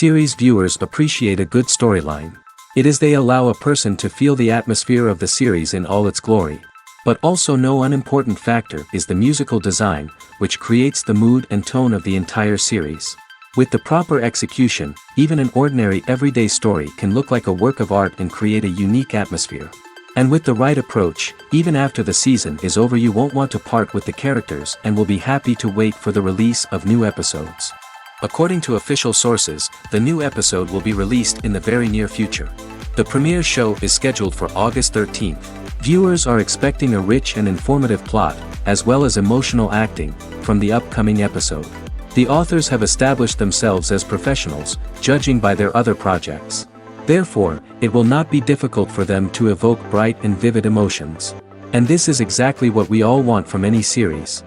Series viewers appreciate a good storyline. It is they allow a person to feel the atmosphere of the series in all its glory. But also no unimportant factor is the musical design, which creates the mood and tone of the entire series. With the proper execution, even an ordinary everyday story can look like a work of art and create a unique atmosphere. And with the right approach, even after the season is over you won't want to part with the characters and will be happy to wait for the release of new episodes. According to official sources, the new episode will be released in the very near future. The premiere show is scheduled for August 13th. Viewers are expecting a rich and informative plot, as well as emotional acting, from the upcoming episode. The authors have established themselves as professionals, judging by their other projects. Therefore, it will not be difficult for them to evoke bright and vivid emotions. And this is exactly what we all want from any series.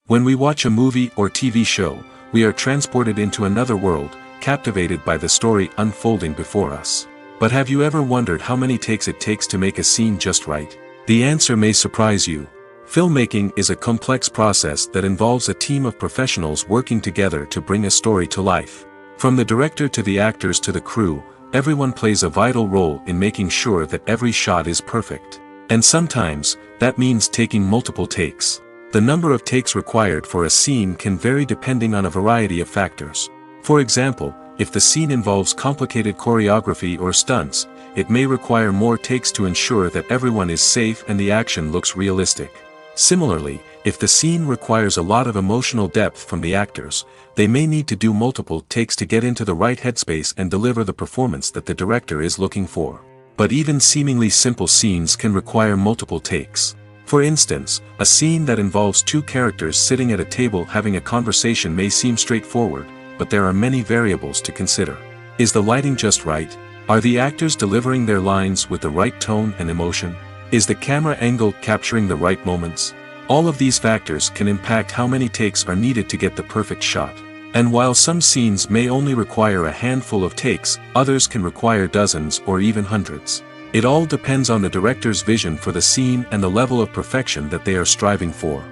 When we watch a movie or TV show, we are transported into another world, captivated by the story unfolding before us. But have you ever wondered how many takes it takes to make a scene just right? The answer may surprise you. Filmmaking is a complex process that involves a team of professionals working together to bring a story to life. From the director to the actors to the crew, everyone plays a vital role in making sure that every shot is perfect. And sometimes, that means taking multiple takes. The number of takes required for a scene can vary depending on a variety of factors. For example, if the scene involves complicated choreography or stunts, it may require more takes to ensure that everyone is safe and the action looks realistic. Similarly, if the scene requires a lot of emotional depth from the actors, they may need to do multiple takes to get into the right headspace and deliver the performance that the director is looking for. But even seemingly simple scenes can require multiple takes. For instance, a scene that involves two characters sitting at a table having a conversation may seem straightforward, but there are many variables to consider. Is the lighting just right? Are the actors delivering their lines with the right tone and emotion? Is the camera angle capturing the right moments? All of these factors can impact how many takes are needed to get the perfect shot. And while some scenes may only require a handful of takes, others can require dozens or even hundreds. It all depends on the director's vision for the scene and the level of perfection that they are striving for.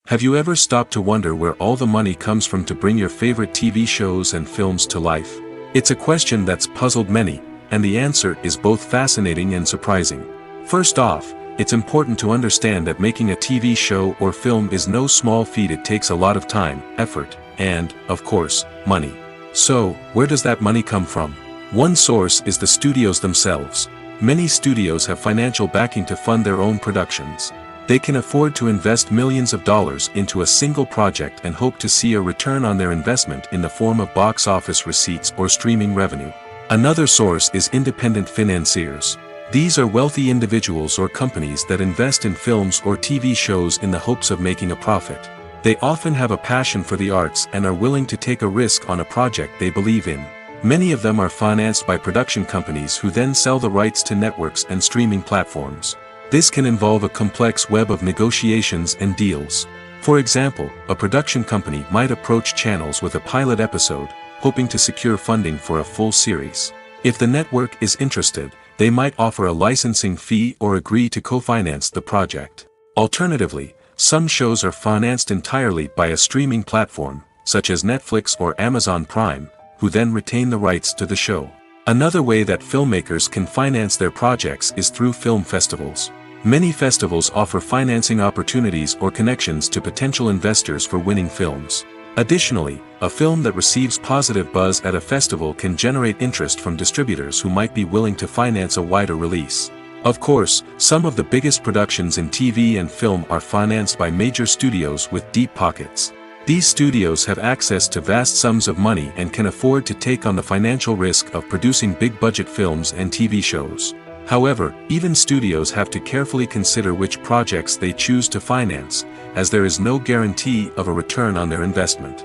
Have you ever stopped to wonder where all the money comes from to bring your favorite TV shows and films to life? It's a question that's puzzled many, and the answer is both fascinating and surprising. First off, it's important to understand that making a TV show or film is no small feat. It takes a lot of time, effort, and, of course, money. So, where does that money come from? One source is the studios themselves. Many studios have financial backing to fund their own productions. They can afford to invest millions of dollars into a single project and hope to see a return on their investment in the form of box office receipts or streaming revenue. Another source is independent financiers. These are wealthy individuals or companies that invest in films or TV shows in the hopes of making a profit. They often have a passion for the arts and are willing to take a risk on a project they believe in. Many of them are financed by production companies who then sell the rights to networks and streaming platforms. This can involve a complex web of negotiations and deals. For example, a production company might approach channels with a pilot episode, hoping to secure funding for a full series. If the network is interested, they might offer a licensing fee or agree to co-finance the project. Alternatively, some shows are financed entirely by a streaming platform, such as Netflix or Amazon Prime, who then retain the rights to the show. Another way that filmmakers can finance their projects is through film festivals. Many festivals offer financing opportunities or connections to potential investors for winning films. Additionally, a film that receives positive buzz at a festival can generate interest from distributors who might be willing to finance a wider release. Of course, some of the biggest productions in TV and film are financed by major studios with deep pockets. These studios have access to vast sums of money and can afford to take on the financial risk of producing big-budget films and TV shows. However, even studios have to carefully consider which projects they choose to finance, as there is no guarantee of a return on their investment.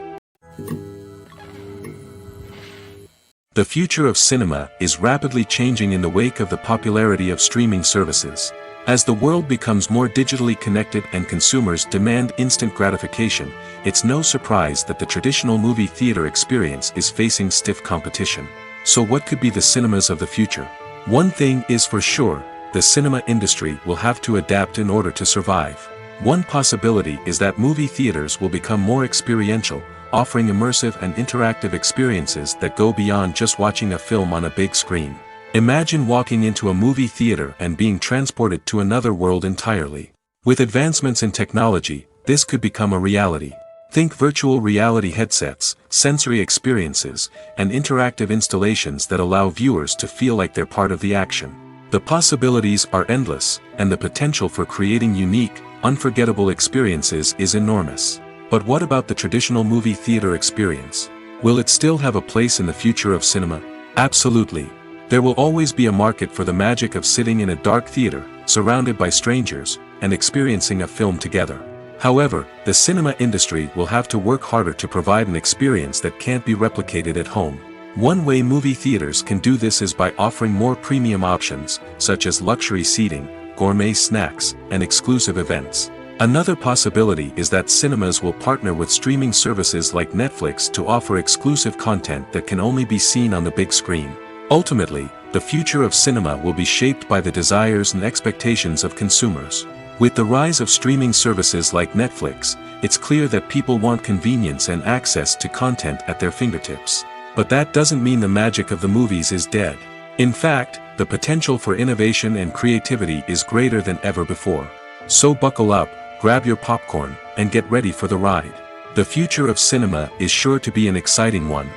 The future of cinema is rapidly changing in the wake of the popularity of streaming services. As the world becomes more digitally connected and consumers demand instant gratification, it's no surprise that the traditional movie theater experience is facing stiff competition. So what could be the cinemas of the future? One thing is for sure, the cinema industry will have to adapt in order to survive. One possibility is that movie theaters will become more experiential, offering immersive and interactive experiences that go beyond just watching a film on a big screen. Imagine walking into a movie theater and being transported to another world entirely. With advancements in technology, this could become a reality. Think virtual reality headsets, sensory experiences, and interactive installations that allow viewers to feel like they're part of the action. The possibilities are endless, and the potential for creating unique, unforgettable experiences is enormous. But what about the traditional movie theater experience? Will it still have a place in the future of cinema? Absolutely. There will always be a market for the magic of sitting in a dark theater, surrounded by strangers, and experiencing a film together. However, the cinema industry will have to work harder to provide an experience that can't be replicated at home. One way movie theaters can do this is by offering more premium options, such as luxury seating, gourmet snacks, and exclusive events. Another possibility is that cinemas will partner with streaming services like Netflix to offer exclusive content that can only be seen on the big screen. Ultimately, the future of cinema will be shaped by the desires and expectations of consumers. With the rise of streaming services like Netflix, it's clear that people want convenience and access to content at their fingertips. But that doesn't mean the magic of the movies is dead. In fact, the potential for innovation and creativity is greater than ever before. So buckle up, grab your popcorn, and get ready for the ride. The future of cinema is sure to be an exciting one.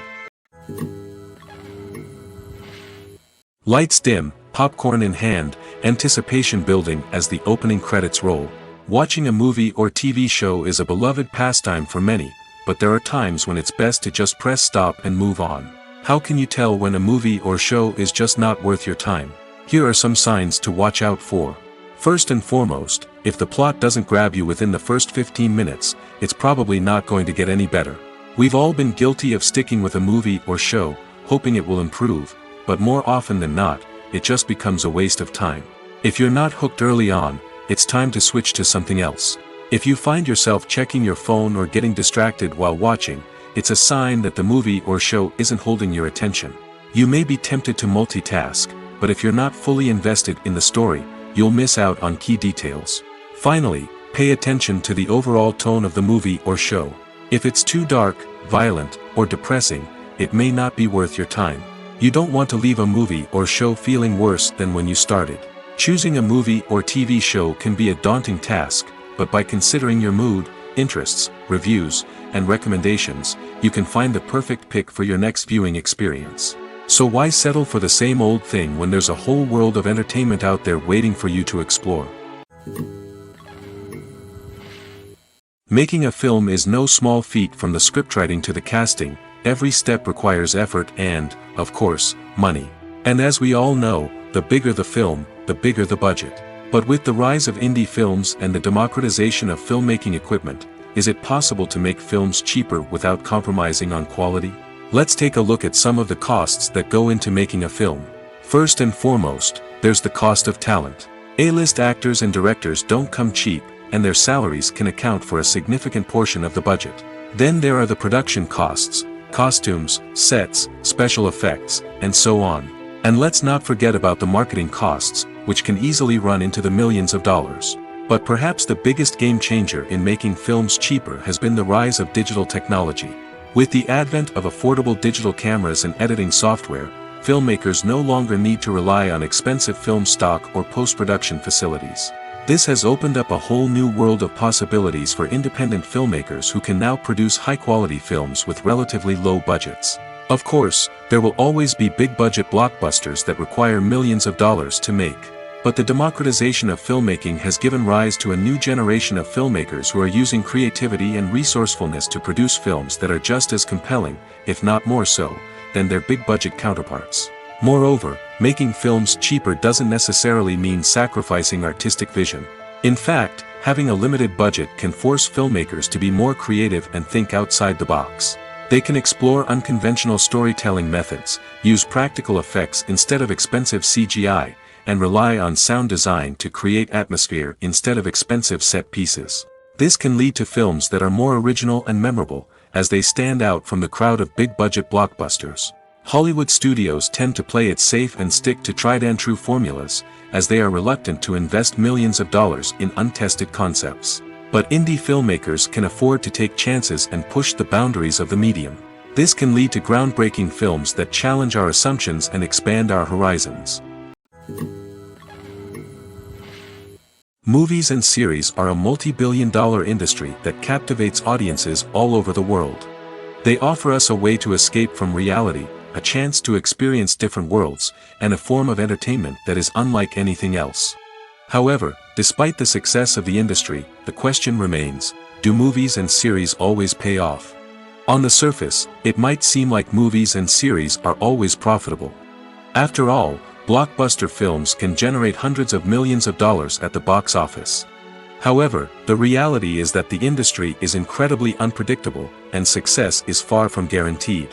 Lights dim, popcorn in hand, anticipation building as the opening credits roll. Watching a movie or TV show is a beloved pastime for many, but there are times when it's best to just press stop and move on. How can you tell when a movie or show is just not worth your time? Here are some signs to watch out for. First and foremost, if the plot doesn't grab you within the first 15 minutes, it's probably not going to get any better. We've all been guilty of sticking with a movie or show, hoping it will improve, but more often than not, it just becomes a waste of time. If you're not hooked early on, it's time to switch to something else. If you find yourself checking your phone or getting distracted while watching, it's a sign that the movie or show isn't holding your attention. You may be tempted to multitask, but if you're not fully invested in the story, you'll miss out on key details. Finally, pay attention to the overall tone of the movie or show. If it's too dark, violent, or depressing, it may not be worth your time. You don't want to leave a movie or show feeling worse than when you started. Choosing a movie or TV show can be a daunting task, but by considering your mood, interests, reviews, and recommendations, you can find the perfect pick for your next viewing experience. So why settle for the same old thing when there's a whole world of entertainment out there waiting for you to explore? Making a film is no small feat. From the scriptwriting to the casting, every step requires effort and, of course, money. And as we all know, the bigger the film, the bigger the budget. But with the rise of indie films and the democratization of filmmaking equipment, is it possible to make films cheaper without compromising on quality? Let's take a look at some of the costs that go into making a film. First and foremost, there's the cost of talent. A-list actors and directors don't come cheap, and their salaries can account for a significant portion of the budget. Then there are the production costs, costumes, sets, special effects, and so on. And let's not forget about the marketing costs, which can easily run into the millions of dollars. But perhaps the biggest game changer in making films cheaper has been the rise of digital technology. With the advent of affordable digital cameras and editing software, filmmakers no longer need to rely on expensive film stock or post-production facilities. This has opened up a whole new world of possibilities for independent filmmakers who can now produce high-quality films with relatively low budgets. Of course, there will always be big-budget blockbusters that require millions of dollars to make. But the democratization of filmmaking has given rise to a new generation of filmmakers who are using creativity and resourcefulness to produce films that are just as compelling, if not more so, than their big-budget counterparts. Moreover, making films cheaper doesn't necessarily mean sacrificing artistic vision. In fact, having a limited budget can force filmmakers to be more creative and think outside the box. They can explore unconventional storytelling methods, use practical effects instead of expensive CGI, and rely on sound design to create atmosphere instead of expensive set pieces. This can lead to films that are more original and memorable, as they stand out from the crowd of big-budget blockbusters. Hollywood studios tend to play it safe and stick to tried-and-true formulas, as they are reluctant to invest millions of dollars in untested concepts. But indie filmmakers can afford to take chances and push the boundaries of the medium. This can lead to groundbreaking films that challenge our assumptions and expand our horizons. Movies and series are a multi-billion-dollar industry that captivates audiences all over the world. They offer us a way to escape from reality, a chance to experience different worlds, and a form of entertainment that is unlike anything else. However, despite the success of the industry, the question remains, do movies and series always pay off? On the surface, it might seem like movies and series are always profitable. After all, blockbuster films can generate hundreds of millions of dollars at the box office. However, the reality is that the industry is incredibly unpredictable, and success is far from guaranteed.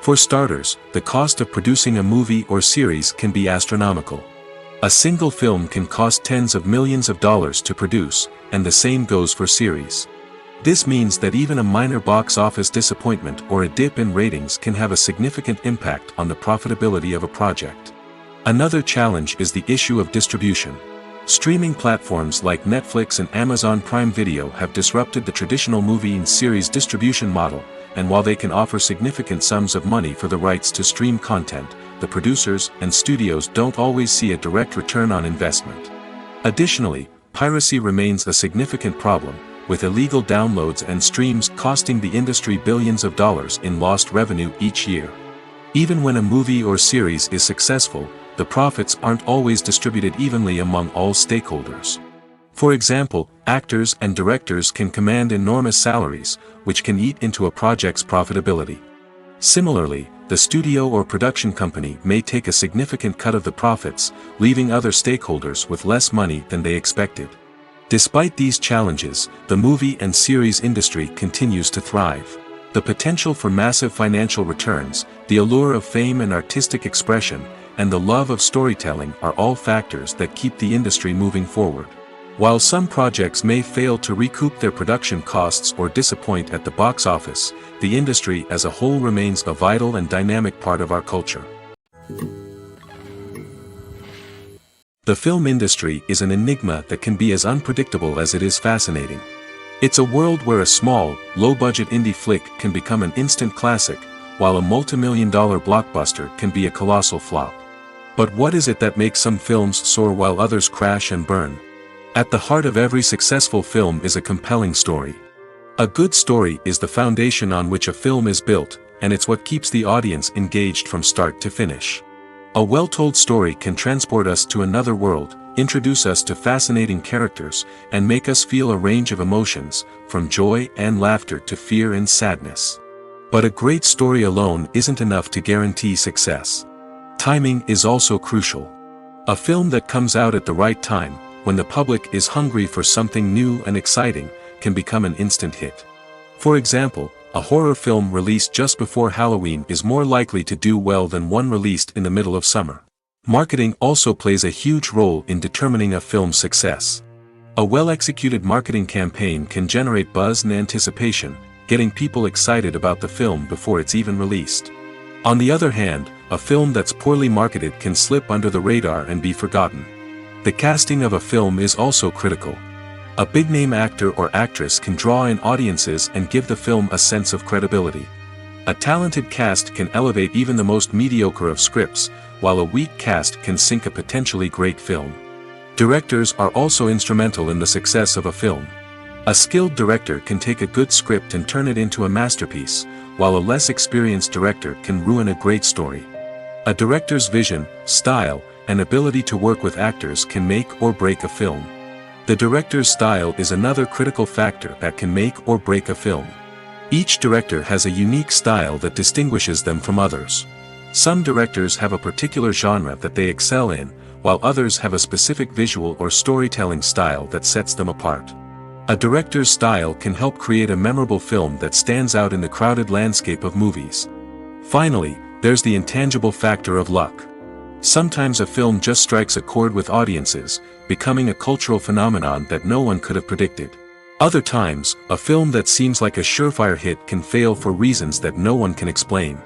For starters, the cost of producing a movie or series can be astronomical. A single film can cost tens of millions of dollars to produce, and the same goes for series. This means that even a minor box office disappointment or a dip in ratings can have a significant impact on the profitability of a project. Another challenge is the issue of distribution. Streaming platforms like Netflix and Amazon Prime Video have disrupted the traditional movie and series distribution model, and while they can offer significant sums of money for the rights to stream content, the producers and studios don't always see a direct return on investment. Additionally, piracy remains a significant problem, with illegal downloads and streams costing the industry billions of dollars in lost revenue each year. Even when a movie or series is successful, the profits aren't always distributed evenly among all stakeholders. For example, actors and directors can command enormous salaries, which can eat into a project's profitability. Similarly, the studio or production company may take a significant cut of the profits, leaving other stakeholders with less money than they expected. Despite these challenges, the movie and series industry continues to thrive. The potential for massive financial returns, the allure of fame and artistic expression, and the love of storytelling are all factors that keep the industry moving forward. While some projects may fail to recoup their production costs or disappoint at the box office, the industry as a whole remains a vital and dynamic part of our culture. The film industry is an enigma that can be as unpredictable as it is fascinating. It's a world where a small, low-budget indie flick can become an instant classic, while a multi-million-dollar blockbuster can be a colossal flop. But what is it that makes some films soar while others crash and burn? At the heart of every successful film is a compelling story. A good story is the foundation on which a film is built, and it's what keeps the audience engaged from start to finish. A well-told story can transport us to another world, introduce us to fascinating characters, and make us feel a range of emotions, from joy and laughter to fear and sadness. But a great story alone isn't enough to guarantee success. Timing is also crucial. A film that comes out at the right time, when the public is hungry for something new and exciting, can become an instant hit. For example, a horror film released just before Halloween is more likely to do well than one released in the middle of summer. Marketing also plays a huge role in determining a film's success. A well-executed marketing campaign can generate buzz and anticipation, getting people excited about the film before it's even released. On the other hand, a film that's poorly marketed can slip under the radar and be forgotten. The casting of a film is also critical. A big-name actor or actress can draw in audiences and give the film a sense of credibility. A talented cast can elevate even the most mediocre of scripts, while a weak cast can sink a potentially great film. Directors are also instrumental in the success of a film. A skilled director can take a good script and turn it into a masterpiece, while a less experienced director can ruin a great story. A director's vision, style, and ability to work with actors can make or break a film. The director's style is another critical factor that can make or break a film. Each director has a unique style that distinguishes them from others. Some directors have a particular genre that they excel in, while others have a specific visual or storytelling style that sets them apart. A director's style can help create a memorable film that stands out in the crowded landscape of movies. Finally, there's the intangible factor of luck. Sometimes a film just strikes a chord with audiences, becoming a cultural phenomenon that no one could have predicted. Other times, a film that seems like a surefire hit can fail for reasons that no one can explain.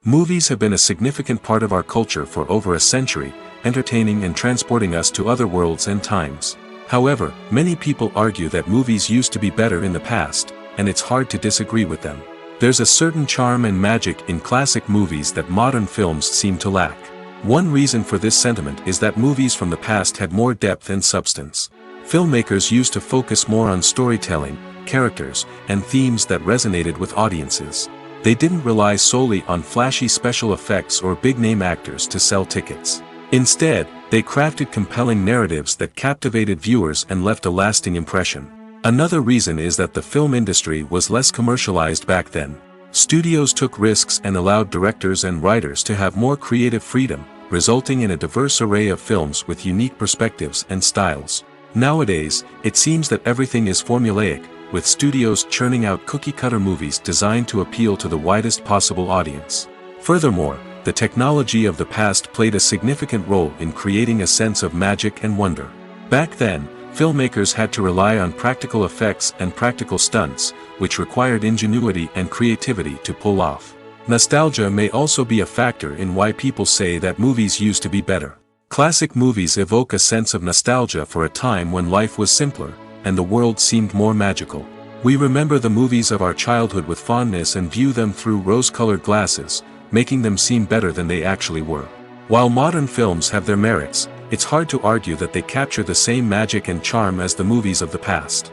Movies have been a significant part of our culture for over a century, entertaining and transporting us to other worlds and times. However, many people argue that movies used to be better in the past, and it's hard to disagree with them. There's a certain charm and magic in classic movies that modern films seem to lack. One reason for this sentiment is that movies from the past had more depth and substance. Filmmakers used to focus more on storytelling, characters, and themes that resonated with audiences. They didn't rely solely on flashy special effects or big-name actors to sell tickets. Instead, they crafted compelling narratives that captivated viewers and left a lasting impression. Another reason is that the film industry was less commercialized back then. Studios took risks and allowed directors and writers to have more creative freedom, resulting in a diverse array of films with unique perspectives and styles. Nowadays, it seems that everything is formulaic, with studios churning out cookie-cutter movies designed to appeal to the widest possible audience. Furthermore, the technology of the past played a significant role in creating a sense of magic and wonder. Back then, filmmakers had to rely on practical effects and practical stunts, which required ingenuity and creativity to pull off. Nostalgia may also be a factor in why people say that movies used to be better. Classic movies evoke a sense of nostalgia for a time when life was simpler, and the world seemed more magical. We remember the movies of our childhood with fondness and view them through rose-colored glasses, making them seem better than they actually were. While modern films have their merits, it's hard to argue that they capture the same magic and charm as the movies of the past.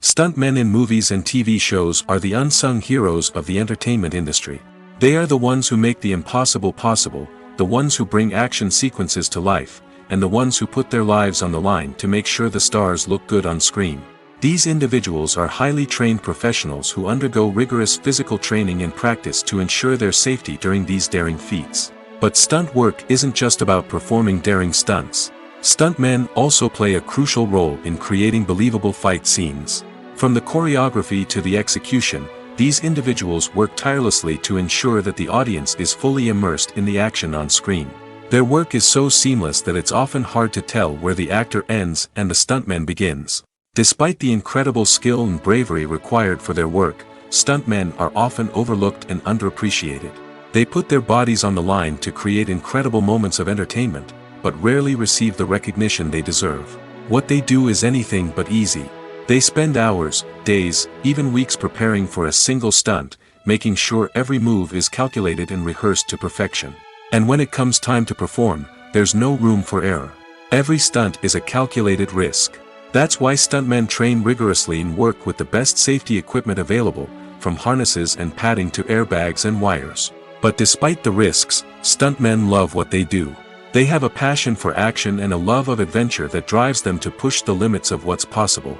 Stuntmen in movies and TV shows are the unsung heroes of the entertainment industry. They are the ones who make the impossible possible, the ones who bring action sequences to life, and the ones who put their lives on the line to make sure the stars look good on screen. These individuals are highly trained professionals who undergo rigorous physical training and practice to ensure their safety during these daring feats. But stunt work isn't just about performing daring stunts. Stuntmen also play a crucial role in creating believable fight scenes. From the choreography to the execution, these individuals work tirelessly to ensure that the audience is fully immersed in the action on screen. Their work is so seamless that it's often hard to tell where the actor ends and the stuntman begins. Despite the incredible skill and bravery required for their work, stuntmen are often overlooked and underappreciated. They put their bodies on the line to create incredible moments of entertainment, but rarely receive the recognition they deserve. What they do is anything but easy. They spend hours, days, even weeks preparing for a single stunt, making sure every move is calculated and rehearsed to perfection. And when it comes time to perform, there's no room for error. Every stunt is a calculated risk. That's why stuntmen train rigorously and work with the best safety equipment available, from harnesses and padding to airbags and wires. But despite the risks, stuntmen love what they do. They have a passion for action and a love of adventure that drives them to push the limits of what's possible.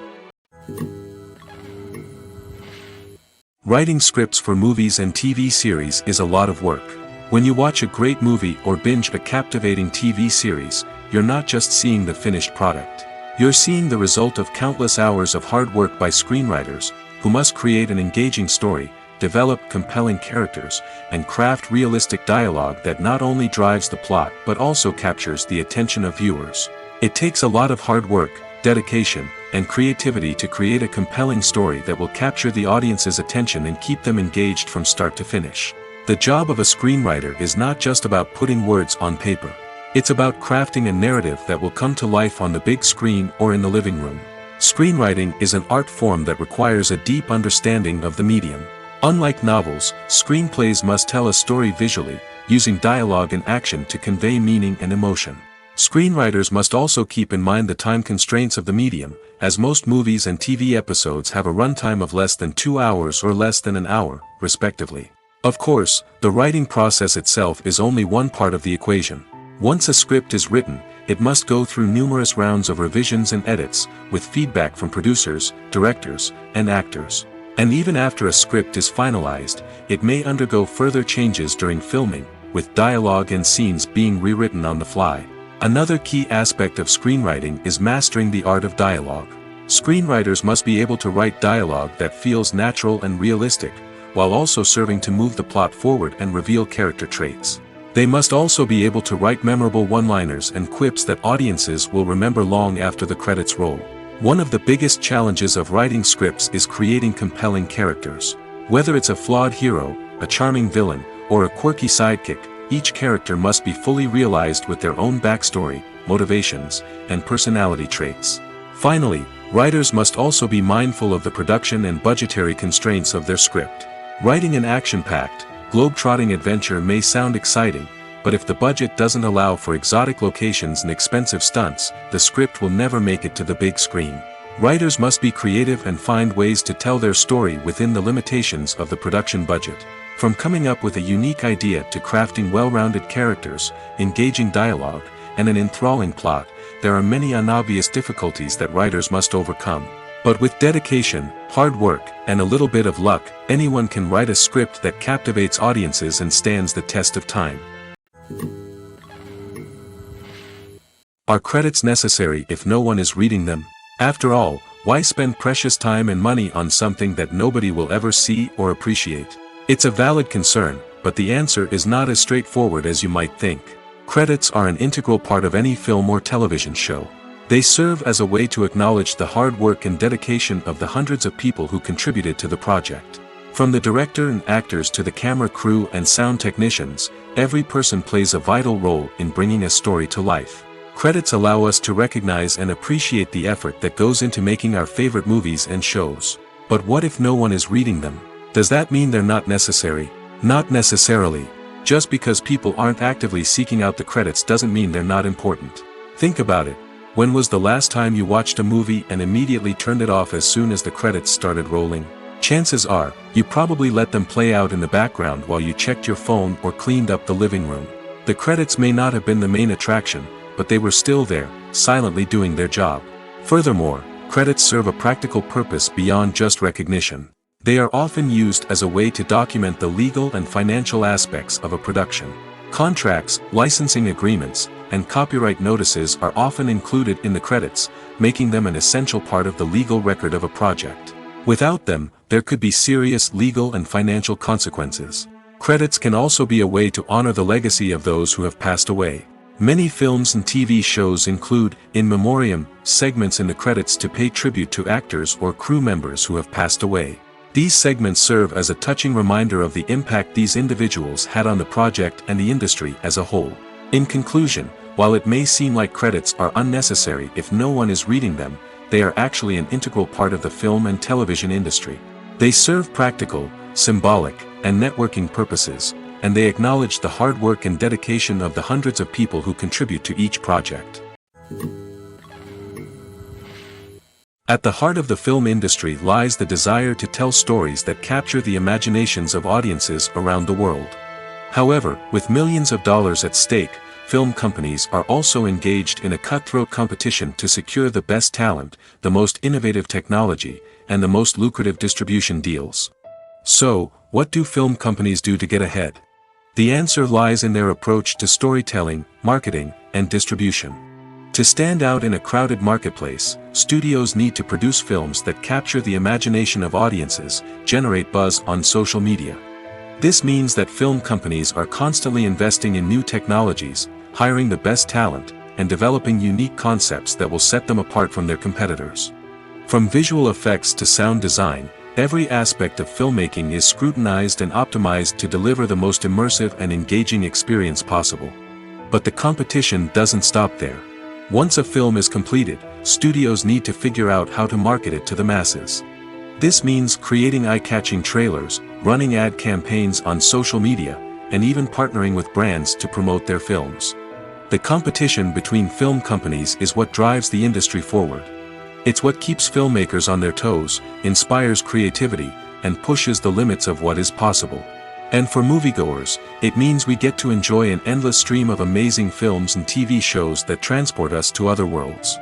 Writing scripts for movies and TV series is a lot of work. When you watch a great movie or binge a captivating TV series, you're not just seeing the finished product. You're seeing the result of countless hours of hard work by screenwriters, who must create an engaging story, develop compelling characters, and craft realistic dialogue that not only drives the plot but also captures the attention of viewers. It takes a lot of hard work, dedication, and creativity to create a compelling story that will capture the audience's attention and keep them engaged from start to finish. The job of a screenwriter is not just about putting words on paper. It's about crafting a narrative that will come to life on the big screen or in the living room. Screenwriting is an art form that requires a deep understanding of the medium. Unlike novels, screenplays must tell a story visually, using dialogue and action to convey meaning and emotion. Screenwriters must also keep in mind the time constraints of the medium, as most movies and TV episodes have a runtime of less than 2 hours or less than an hour, respectively. Of course, the writing process itself is only one part of the equation. Once a script is written, it must go through numerous rounds of revisions and edits, with feedback from producers, directors, and actors. And even after a script is finalized, it may undergo further changes during filming, with dialogue and scenes being rewritten on the fly. Another key aspect of screenwriting is mastering the art of dialogue. Screenwriters must be able to write dialogue that feels natural and realistic, while also serving to move the plot forward and reveal character traits. They must also be able to write memorable one-liners and quips that audiences will remember long after the credits roll. One of the biggest challenges of writing scripts is creating compelling characters. Whether it's a flawed hero, a charming villain, or a quirky sidekick, each character must be fully realized with their own backstory, motivations, and personality traits. Finally, writers must also be mindful of the production and budgetary constraints of their script. Writing an action-packed, globe-trotting adventure may sound exciting, but if the budget doesn't allow for exotic locations and expensive stunts, the script will never make it to the big screen. Writers must be creative and find ways to tell their story within the limitations of the production budget. From coming up with a unique idea to crafting well-rounded characters, engaging dialogue, and an enthralling plot, there are many unobvious difficulties that writers must overcome. But with dedication, hard work, and a little bit of luck, anyone can write a script that captivates audiences and stands the test of time. Are credits necessary if no one is reading them? After all, why spend precious time and money on something that nobody will ever see or appreciate? It's a valid concern, but the answer is not as straightforward as you might think. Credits are an integral part of any film or television show. They serve as a way to acknowledge the hard work and dedication of the hundreds of people who contributed to the project. From the director and actors to the camera crew and sound technicians, every person plays a vital role in bringing a story to life. Credits allow us to recognize and appreciate the effort that goes into making our favorite movies and shows. But what if no one is reading them? Does that mean they're not necessary? Not necessarily. Just because people aren't actively seeking out the credits doesn't mean they're not important. Think about it. When was the last time you watched a movie and immediately turned it off as soon as the credits started rolling? Chances are, you probably let them play out in the background while you checked your phone or cleaned up the living room. The credits may not have been the main attraction, but they were still there, silently doing their job. Furthermore, credits serve a practical purpose beyond just recognition. They are often used as a way to document the legal and financial aspects of a production. Contracts, licensing agreements, and copyright notices are often included in the credits, making them an essential part of the legal record of a project. Without them, there could be serious legal and financial consequences. Credits can also be a way to honor the legacy of those who have passed away. Many films and TV shows include, in memoriam, segments in the credits to pay tribute to actors or crew members who have passed away. These segments serve as a touching reminder of the impact these individuals had on the project and the industry as a whole. In conclusion, while it may seem like credits are unnecessary if no one is reading them, they are actually an integral part of the film and television industry. They serve practical, symbolic, and networking purposes, and they acknowledge the hard work and dedication of the hundreds of people who contribute to each project. At the heart of the film industry lies the desire to tell stories that capture the imaginations of audiences around the world. However, with millions of dollars at stake, film companies are also engaged in a cutthroat competition to secure the best talent, the most innovative technology, and the most lucrative distribution deals. So, what do film companies do to get ahead? The answer lies in their approach to storytelling, marketing, and distribution. To stand out in a crowded marketplace, studios need to produce films that capture the imagination of audiences, generate buzz on social media. This means that film companies are constantly investing in new technologies, hiring the best talent, and developing unique concepts that will set them apart from their competitors. From visual effects to sound design, every aspect of filmmaking is scrutinized and optimized to deliver the most immersive and engaging experience possible. But the competition doesn't stop there. Once a film is completed, studios need to figure out how to market it to the masses. This means creating eye-catching trailers, running ad campaigns on social media, and even partnering with brands to promote their films. The competition between film companies is what drives the industry forward. It's what keeps filmmakers on their toes, inspires creativity, and pushes the limits of what is possible. And for moviegoers, it means we get to enjoy an endless stream of amazing films and TV shows that transport us to other worlds.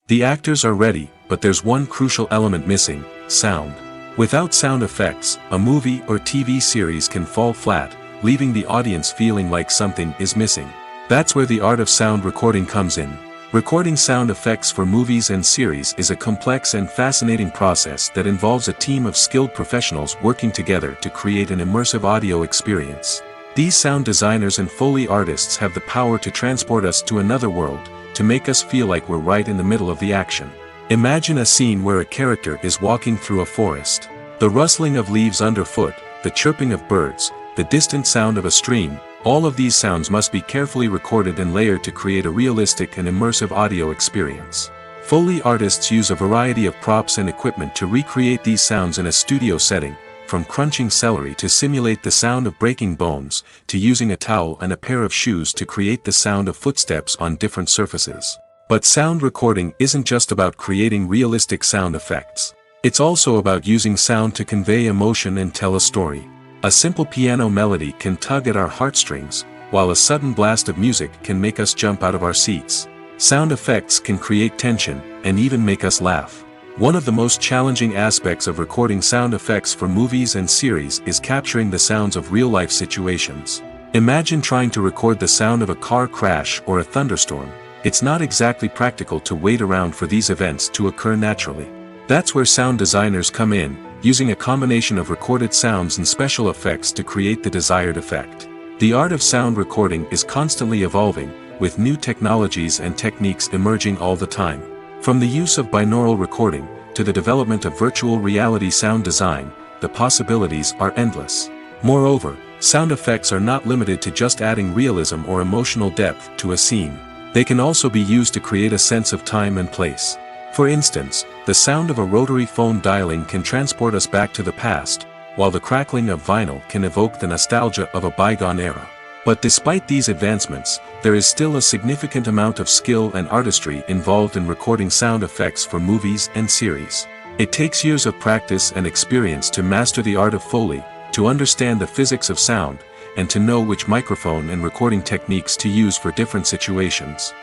The actors are ready, but there's one crucial element missing: sound. Without sound effects, a movie or TV series can fall flat, leaving the audience feeling like something is missing. That's where the art of sound recording comes in. Recording sound effects for movies and series is a complex and fascinating process that involves a team of skilled professionals working together to create an immersive audio experience. These sound designers and Foley artists have the power to transport us to another world, to make us feel like we're right in the middle of the action. Imagine a scene where a character is walking through a forest. The rustling of leaves underfoot, the chirping of birds, the distant sound of a stream. All of these sounds must be carefully recorded and layered to create a realistic and immersive audio experience. Foley artists use a variety of props and equipment to recreate these sounds in a studio setting, from crunching celery to simulate the sound of breaking bones, to using a towel and a pair of shoes to create the sound of footsteps on different surfaces. But sound recording isn't just about creating realistic sound effects. It's also about using sound to convey emotion and tell a story. A simple piano melody can tug at our heartstrings, while a sudden blast of music can make us jump out of our seats. Sound effects can create tension, and even make us laugh. One of the most challenging aspects of recording sound effects for movies and series is capturing the sounds of real-life situations. Imagine trying to record the sound of a car crash or a thunderstorm. It's not exactly practical to wait around for these events to occur naturally. That's where sound designers come in, using a combination of recorded sounds and special effects to create the desired effect. The art of sound recording is constantly evolving, with new technologies and techniques emerging all the time. From the use of binaural recording, to the development of virtual reality sound design, the possibilities are endless. Moreover, sound effects are not limited to just adding realism or emotional depth to a scene. They can also be used to create a sense of time and place. For instance, the sound of a rotary phone dialing can transport us back to the past, while the crackling of vinyl can evoke the nostalgia of a bygone era. But despite these advancements, there is still a significant amount of skill and artistry involved in recording sound effects for movies and series. It takes years of practice and experience to master the art of Foley, to understand the physics of sound, and to know which microphone and recording techniques to use for different situations.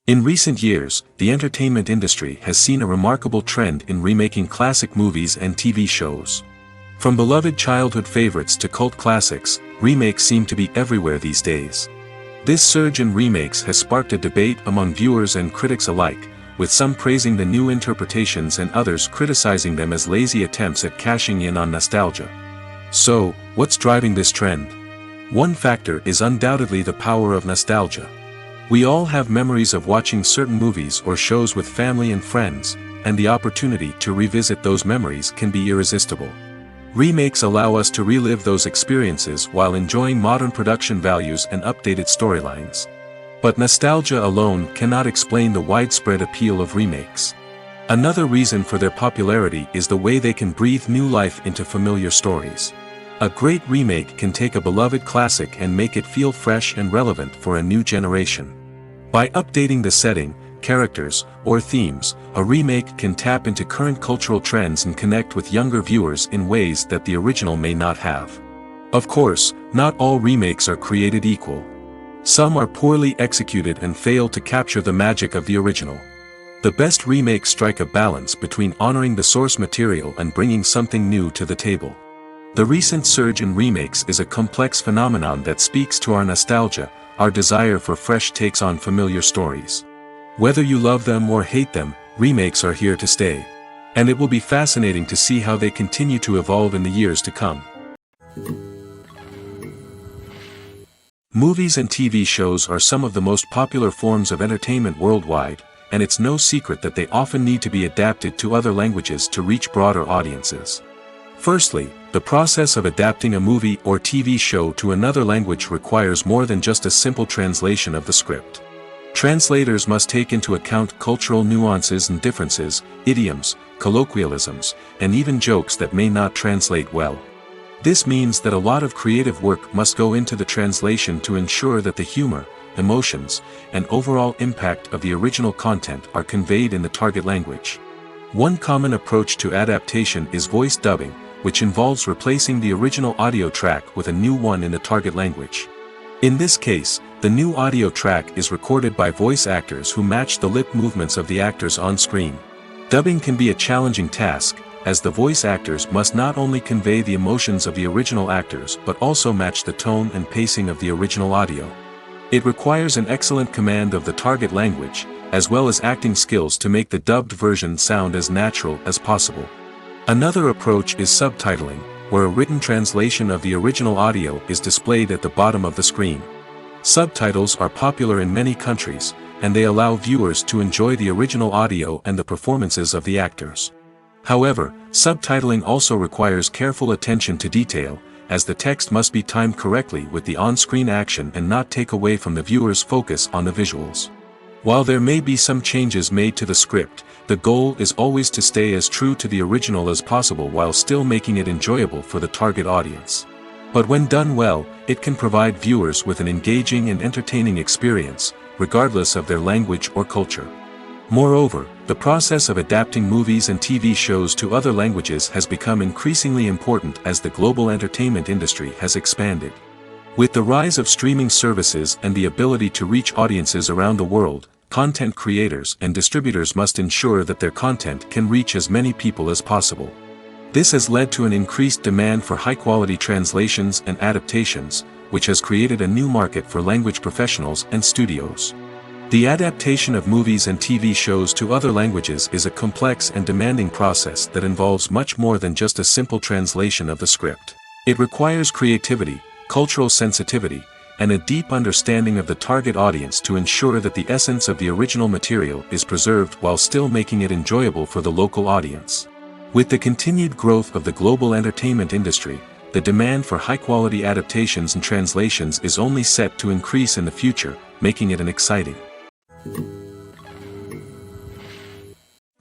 In recent years, the entertainment industry has seen a remarkable trend in remaking classic movies and TV shows. From beloved childhood favorites to cult classics, remakes seem to be everywhere these days. This surge in remakes has sparked a debate among viewers and critics alike, with some praising the new interpretations and others criticizing them as lazy attempts at cashing in on nostalgia. So, what's driving this trend? One factor is undoubtedly the power of nostalgia. We all have memories of watching certain movies or shows with family and friends, and the opportunity to revisit those memories can be irresistible. Remakes allow us to relive those experiences while enjoying modern production values and updated storylines. But nostalgia alone cannot explain the widespread appeal of remakes. Another reason for their popularity is the way they can breathe new life into familiar stories. A great remake can take a beloved classic and make it feel fresh and relevant for a new generation. By updating the setting, characters, or themes, a remake can tap into current cultural trends and connect with younger viewers in ways that the original may not have. Of course, not all remakes are created equal. Some are poorly executed and fail to capture the magic of the original. The best remakes strike a balance between honoring the source material and bringing something new to the table. The recent surge in remakes is a complex phenomenon that speaks to our nostalgia, our desire for fresh takes on familiar stories. Whether you love them or hate them, remakes are here to stay. And it will be fascinating to see how they continue to evolve in the years to come. Movies and TV shows are some of the most popular forms of entertainment worldwide, and it's no secret that they often need to be adapted to other languages to reach broader audiences. Firstly, the process of adapting a movie or TV show to another language requires more than just a simple translation of the script. Translators must take into account cultural nuances and differences, idioms, colloquialisms, and even jokes that may not translate well. This means that a lot of creative work must go into the translation to ensure that the humor, emotions, and overall impact of the original content are conveyed in the target language. One common approach to adaptation is voice dubbing, which involves replacing the original audio track with a new one in the target language. In this case, the new audio track is recorded by voice actors who match the lip movements of the actors on screen. Dubbing can be a challenging task, as the voice actors must not only convey the emotions of the original actors but also match the tone and pacing of the original audio. It requires an excellent command of the target language, as well as acting skills to make the dubbed version sound as natural as possible. Another approach is subtitling, where a written translation of the original audio is displayed at the bottom of the screen. Subtitles are popular in many countries, and they allow viewers to enjoy the original audio and the performances of the actors. However, subtitling also requires careful attention to detail, as the text must be timed correctly with the on-screen action and not take away from the viewer's focus on the visuals. While there may be some changes made to the script, the goal is always to stay as true to the original as possible while still making it enjoyable for the target audience. But when done well, it can provide viewers with an engaging and entertaining experience, regardless of their language or culture. Moreover, the process of adapting movies and TV shows to other languages has become increasingly important as the global entertainment industry has expanded. With the rise of streaming services and the ability to reach audiences around the world, content creators and distributors must ensure that their content can reach as many people as possible. This has led to an increased demand for high-quality translations and adaptations, which has created a new market for language professionals and studios. The adaptation of movies and TV shows to other languages is a complex and demanding process that involves much more than just a simple translation of the script. It requires creativity, cultural sensitivity, and a deep understanding of the target audience to ensure that the essence of the original material is preserved while still making it enjoyable for the local audience. With the continued growth of the global entertainment industry, the demand for high-quality adaptations and translations is only set to increase in the future, making it an exciting.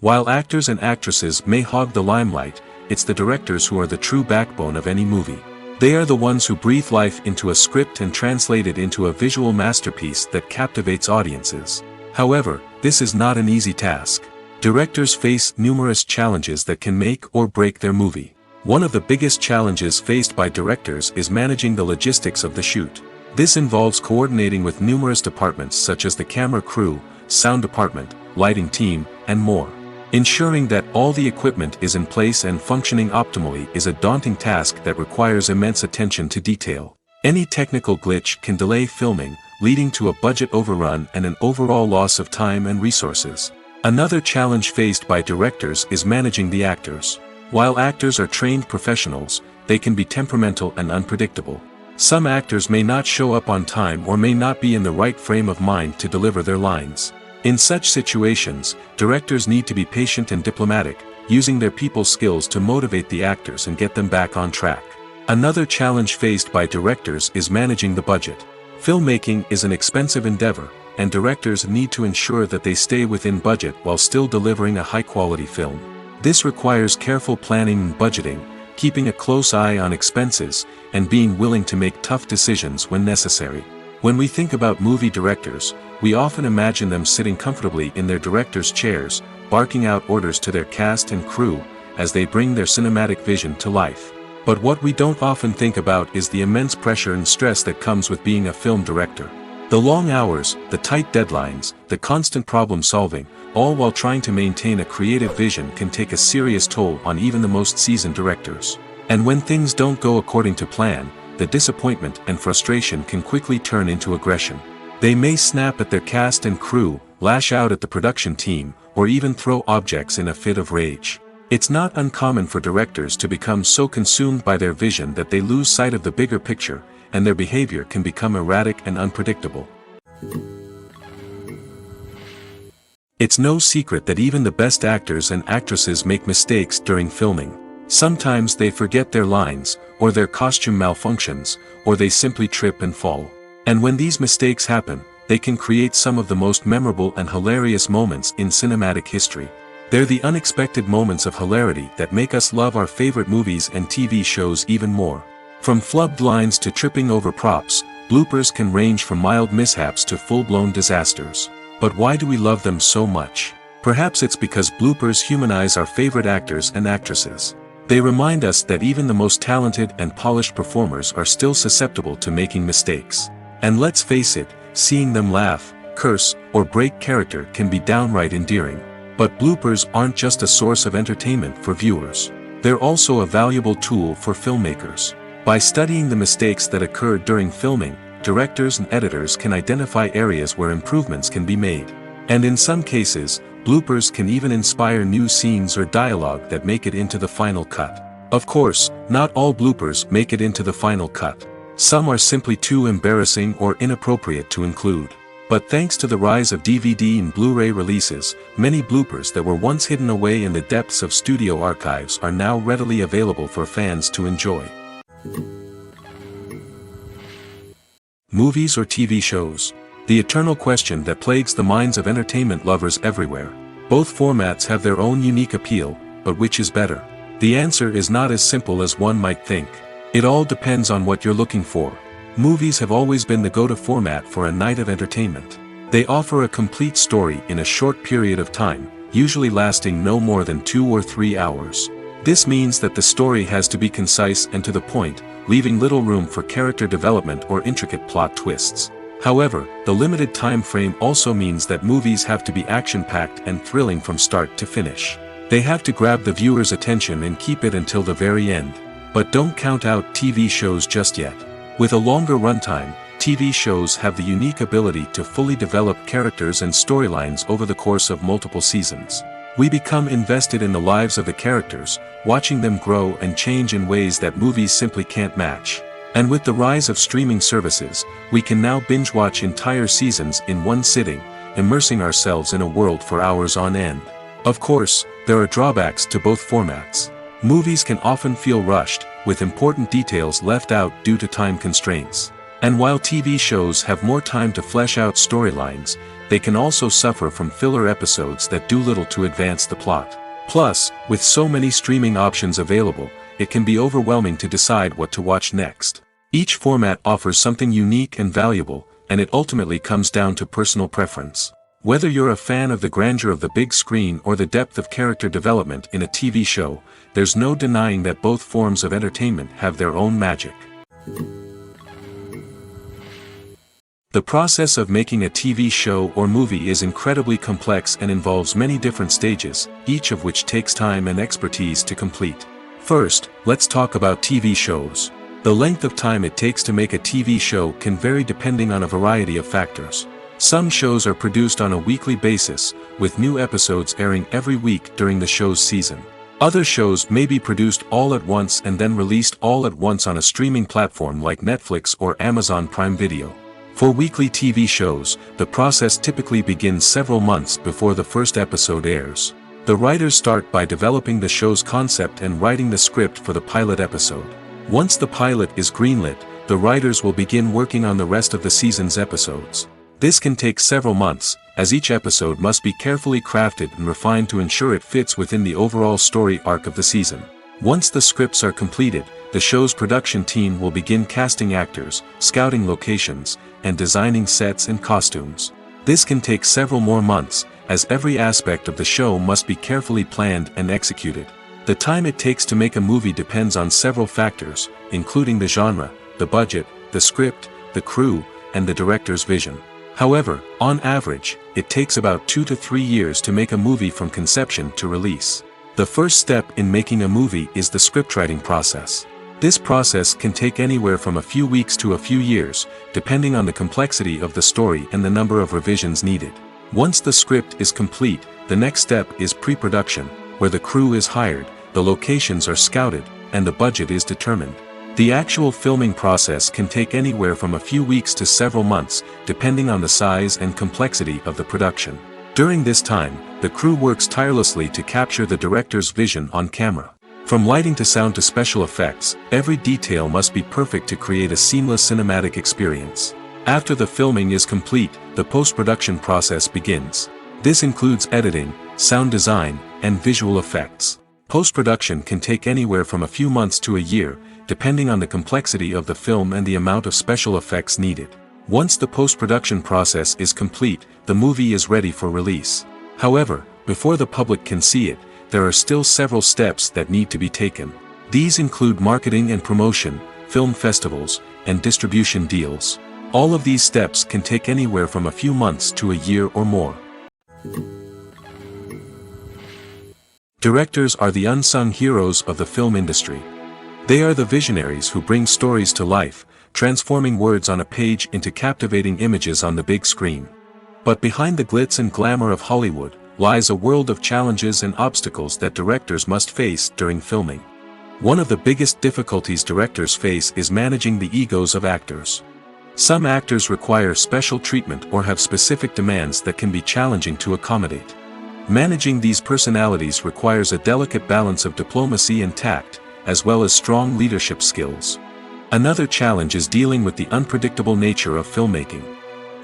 While actors and actresses may hog the limelight, it's the directors who are the true backbone of any movie. They are the ones who breathe life into a script and translate it into a visual masterpiece that captivates audiences. However, this is not an easy task. Directors face numerous challenges that can make or break their movie. One of the biggest challenges faced by directors is managing the logistics of the shoot. This involves coordinating with numerous departments such as the camera crew, sound department, lighting team, and more. Ensuring that all the equipment is in place and functioning optimally is a daunting task that requires immense attention to detail. Any technical glitch can delay filming, leading to a budget overrun and an overall loss of time and resources. Another challenge faced by directors is managing the actors. While actors are trained professionals, they can be temperamental and unpredictable. Some actors may not show up on time or may not be in the right frame of mind to deliver their lines. In such situations, directors need to be patient and diplomatic, using their people skills to motivate the actors and get them back on track. Another challenge faced by directors is managing the budget. Filmmaking is an expensive endeavor, and directors need to ensure that they stay within budget while still delivering a high-quality film. This requires careful planning and budgeting, keeping a close eye on expenses, and being willing to make tough decisions when necessary. When we think about movie directors, we often imagine them sitting comfortably in their director's chairs, barking out orders to their cast and crew, as they bring their cinematic vision to life. But what we don't often think about is the immense pressure and stress that comes with being a film director. The long hours, the tight deadlines, the constant problem solving, all while trying to maintain a creative vision can take a serious toll on even the most seasoned directors. And when things don't go according to plan, the disappointment and frustration can quickly turn into aggression. They may snap at their cast and crew, lash out at the production team, or even throw objects in a fit of rage. It's not uncommon for directors to become so consumed by their vision that they lose sight of the bigger picture, and their behavior can become erratic and unpredictable. It's no secret that even the best actors and actresses make mistakes during filming. Sometimes they forget their lines, or their costume malfunctions, or they simply trip and fall. And when these mistakes happen, they can create some of the most memorable and hilarious moments in cinematic history. They're the unexpected moments of hilarity that make us love our favorite movies and TV shows even more. From flubbed lines to tripping over props, bloopers can range from mild mishaps to full-blown disasters. But why do we love them so much? Perhaps it's because bloopers humanize our favorite actors and actresses. They remind us that even the most talented and polished performers are still susceptible to making mistakes. And let's face it, seeing them laugh, curse, or break character can be downright endearing. But bloopers aren't just a source of entertainment for viewers. They're also a valuable tool for filmmakers. By studying the mistakes that occur during filming, directors and editors can identify areas where improvements can be made. And in some cases, bloopers can even inspire new scenes or dialogue that make it into the final cut. Of course, not all bloopers make it into the final cut. Some are simply too embarrassing or inappropriate to include. But thanks to the rise of DVD and Blu-ray releases, many bloopers that were once hidden away in the depths of studio archives are now readily available for fans to enjoy. Movies or TV shows? The eternal question that plagues the minds of entertainment lovers everywhere. Both formats have their own unique appeal, but which is better? The answer is not as simple as one might think. It all depends on what you're looking for. Movies have always been the go-to format for a night of entertainment. They offer a complete story in a short period of time, usually lasting no more than 2 or 3 hours. This means that the story has to be concise and to the point, leaving little room for character development or intricate plot twists. However, the limited time frame also means that movies have to be action-packed and thrilling from start to finish. They have to grab the viewer's attention and keep it until the very end. But don't count out TV shows just yet. With a longer runtime, TV shows have the unique ability to fully develop characters and storylines over the course of multiple seasons. We become invested in the lives of the characters, watching them grow and change in ways that movies simply can't match. And with the rise of streaming services, we can now binge-watch entire seasons in one sitting, immersing ourselves in a world for hours on end. Of course, there are drawbacks to both formats. Movies can often feel rushed, with important details left out due to time constraints. And while TV shows have more time to flesh out storylines, they can also suffer from filler episodes that do little to advance the plot. Plus, with so many streaming options available, it can be overwhelming to decide what to watch next. Each format offers something unique and valuable, and it ultimately comes down to personal preference. Whether you're a fan of the grandeur of the big screen or the depth of character development in a TV show, there's no denying that both forms of entertainment have their own magic. The process of making a TV show or movie is incredibly complex and involves many different stages, each of which takes time and expertise to complete. First, let's talk about TV shows. The length of time it takes to make a TV show can vary depending on a variety of factors. Some shows are produced on a weekly basis, with new episodes airing every week during the show's season. Other shows may be produced all at once and then released all at once on a streaming platform like Netflix or Amazon Prime Video. For weekly TV shows, the process typically begins several months before the first episode airs. The writers start by developing the show's concept and writing the script for the pilot episode. Once the pilot is greenlit, the writers will begin working on the rest of the season's episodes. This can take several months, as each episode must be carefully crafted and refined to ensure it fits within the overall story arc of the season. Once the scripts are completed, the show's production team will begin casting actors, scouting locations, and designing sets and costumes. This can take several more months, as every aspect of the show must be carefully planned and executed. The time it takes to make a movie depends on several factors, including the genre, the budget, the script, the crew, and the director's vision. However, on average, it takes about 2 to 3 years to make a movie from conception to release. The first step in making a movie is the scriptwriting process. This process can take anywhere from a few weeks to a few years, depending on the complexity of the story and the number of revisions needed. Once the script is complete, the next step is pre-production, where the crew is hired, the locations are scouted, and the budget is determined. The actual filming process can take anywhere from a few weeks to several months, depending on the size and complexity of the production. During this time, the crew works tirelessly to capture the director's vision on camera. From lighting to sound to special effects, every detail must be perfect to create a seamless cinematic experience. After the filming is complete, the post-production process begins. This includes editing, sound design, and visual effects. Post-production can take anywhere from a few months to a year, depending on the complexity of the film and the amount of special effects needed. Once the post-production process is complete, the movie is ready for release. However, before the public can see it, there are still several steps that need to be taken. These include marketing and promotion, film festivals, and distribution deals. All of these steps can take anywhere from a few months to a year or more. Directors are the unsung heroes of the film industry. They are the visionaries who bring stories to life, transforming words on a page into captivating images on the big screen. But behind the glitz and glamour of Hollywood, lies a world of challenges and obstacles that directors must face during filming. One of the biggest difficulties directors face is managing the egos of actors. Some actors require special treatment or have specific demands that can be challenging to accommodate. Managing these personalities requires a delicate balance of diplomacy and tact, as well as strong leadership skills. Another challenge is dealing with the unpredictable nature of filmmaking.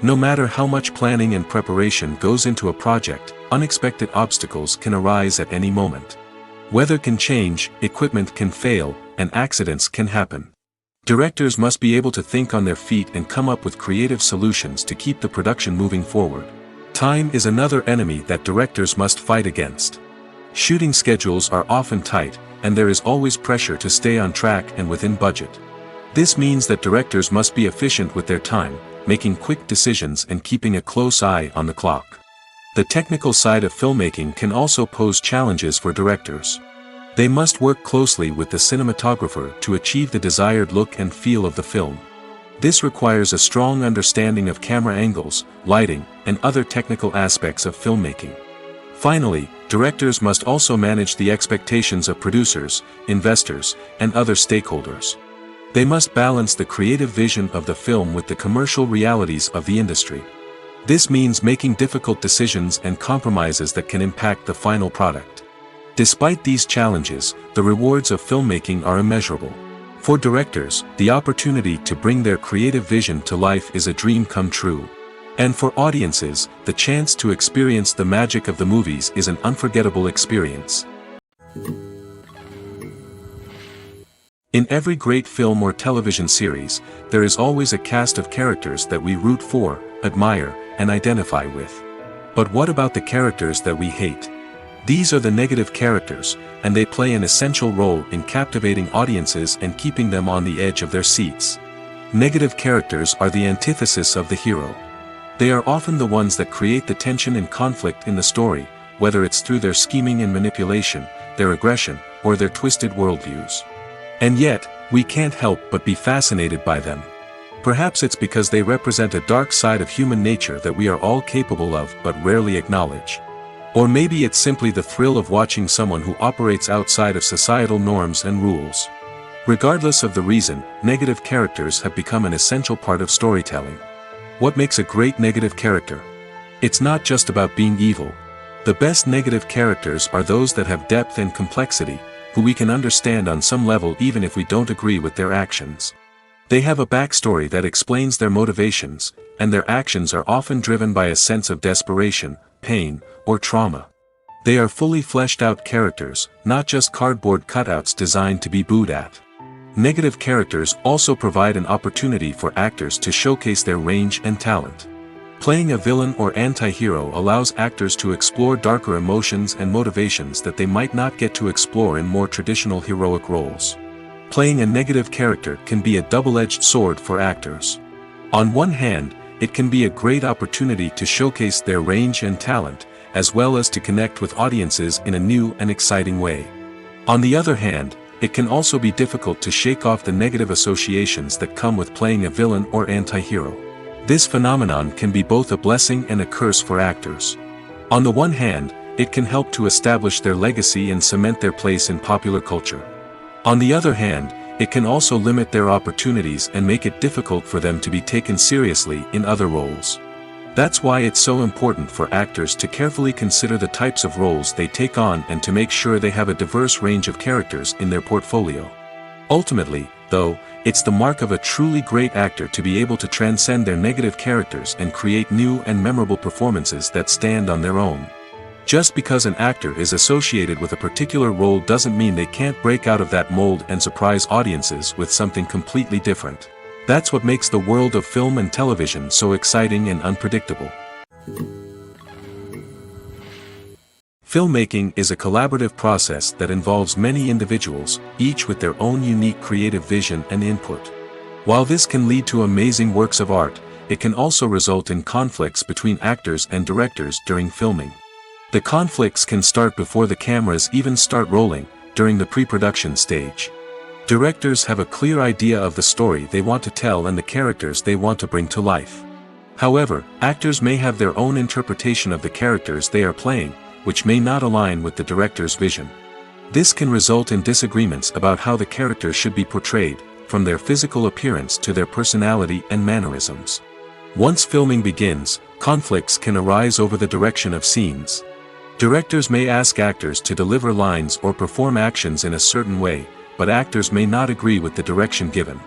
No matter how much planning and preparation goes into a project, unexpected obstacles can arise at any moment. Weather can change, equipment can fail, and accidents can happen. Directors must be able to think on their feet and come up with creative solutions to keep the production moving forward. Time is another enemy that directors must fight against. Shooting schedules are often tight, and there is always pressure to stay on track and within budget. This means that directors must be efficient with their time, making quick decisions and keeping a close eye on the clock. The technical side of filmmaking can also pose challenges for directors. They must work closely with the cinematographer to achieve the desired look and feel of the film. This requires a strong understanding of camera angles, lighting, and other technical aspects of filmmaking. Finally, directors must also manage the expectations of producers, investors, and other stakeholders. They must balance the creative vision of the film with the commercial realities of the industry. This means making difficult decisions and compromises that can impact the final product. Despite these challenges, the rewards of filmmaking are immeasurable. For directors, the opportunity to bring their creative vision to life is a dream come true. And for audiences, the chance to experience the magic of the movies is an unforgettable experience. In every great film or television series, there is always a cast of characters that we root for, admire, and identify with. But what about the characters that we hate? These are the negative characters, and they play an essential role in captivating audiences and keeping them on the edge of their seats. Negative characters are the antithesis of the hero. They are often the ones that create the tension and conflict in the story, whether it's through their scheming and manipulation, their aggression, or their twisted worldviews. And yet, we can't help but be fascinated by them. Perhaps it's because they represent a dark side of human nature that we are all capable of but rarely acknowledge. Or maybe it's simply the thrill of watching someone who operates outside of societal norms and rules. Regardless of the reason, negative characters have become an essential part of storytelling. What makes a great negative character? It's not just about being evil. The best negative characters are those that have depth and complexity, who we can understand on some level even if we don't agree with their actions. They have a backstory that explains their motivations, and their actions are often driven by a sense of desperation, pain, or trauma. They are fully fleshed out characters, not just cardboard cutouts designed to be booed at. Negative characters also provide an opportunity for actors to showcase their range and talent. Playing a villain or anti-hero allows actors to explore darker emotions and motivations that they might not get to explore in more traditional heroic roles. Playing a negative character can be a double-edged sword for actors. On one hand, it can be a great opportunity to showcase their range and talent, as well as to connect with audiences in a new and exciting way. On the other hand, it can also be difficult to shake off the negative associations that come with playing a villain or anti-hero. This phenomenon can be both a blessing and a curse for actors. On the one hand, it can help to establish their legacy and cement their place in popular culture. On the other hand, it can also limit their opportunities and make it difficult for them to be taken seriously in other roles. That's why it's so important for actors to carefully consider the types of roles they take on and to make sure they have a diverse range of characters in their portfolio. Ultimately, though, it's the mark of a truly great actor to be able to transcend their negative characters and create new and memorable performances that stand on their own. Just because an actor is associated with a particular role doesn't mean they can't break out of that mold and surprise audiences with something completely different. That's what makes the world of film and television so exciting and unpredictable. Filmmaking is a collaborative process that involves many individuals, each with their own unique creative vision and input. While this can lead to amazing works of art, it can also result in conflicts between actors and directors during filming. The conflicts can start before the cameras even start rolling, during the pre-production stage. Directors have a clear idea of the story they want to tell and the characters they want to bring to life. However, actors may have their own interpretation of the characters they are playing, which may not align with the director's vision. This can result in disagreements about how the character should be portrayed, from their physical appearance to their personality and mannerisms. Once filming begins, conflicts can arise over the direction of scenes. Directors may ask actors to deliver lines or perform actions in a certain way, but actors may not agree with the direction given.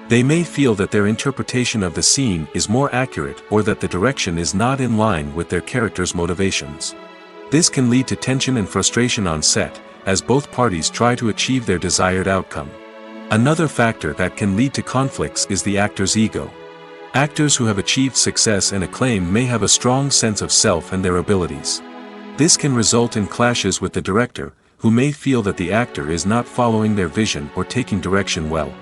They may feel that their interpretation of the scene is more accurate or that the direction is not in line with their character's motivations. This can lead to tension and frustration on set, as both parties try to achieve their desired outcome. Another factor that can lead to conflicts is the actor's ego. Actors who have achieved success and acclaim may have a strong sense of self and their abilities. This can result in clashes with the director, who may feel that the actor is not following their vision or taking direction well.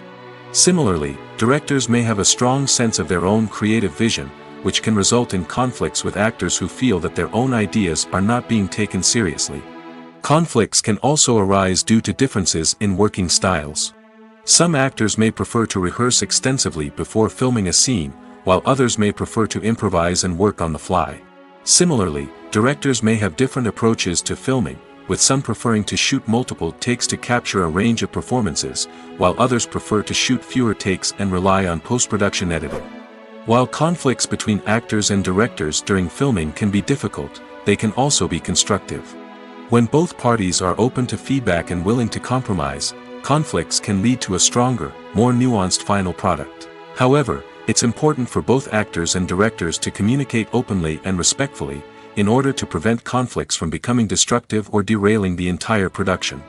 Similarly, directors may have a strong sense of their own creative vision, which can result in conflicts with actors who feel that their own ideas are not being taken seriously. Conflicts can also arise due to differences in working styles. Some actors may prefer to rehearse extensively before filming a scene, while others may prefer to improvise and work on the fly. Similarly, directors may have different approaches to filming, with some preferring to shoot multiple takes to capture a range of performances, while others prefer to shoot fewer takes and rely on post-production editing. While conflicts between actors and directors during filming can be difficult, they can also be constructive. When both parties are open to feedback and willing to compromise, conflicts can lead to a stronger, more nuanced final product. However, it's important for both actors and directors to communicate openly and respectfully, in order to prevent conflicts from becoming destructive or derailing the entire production.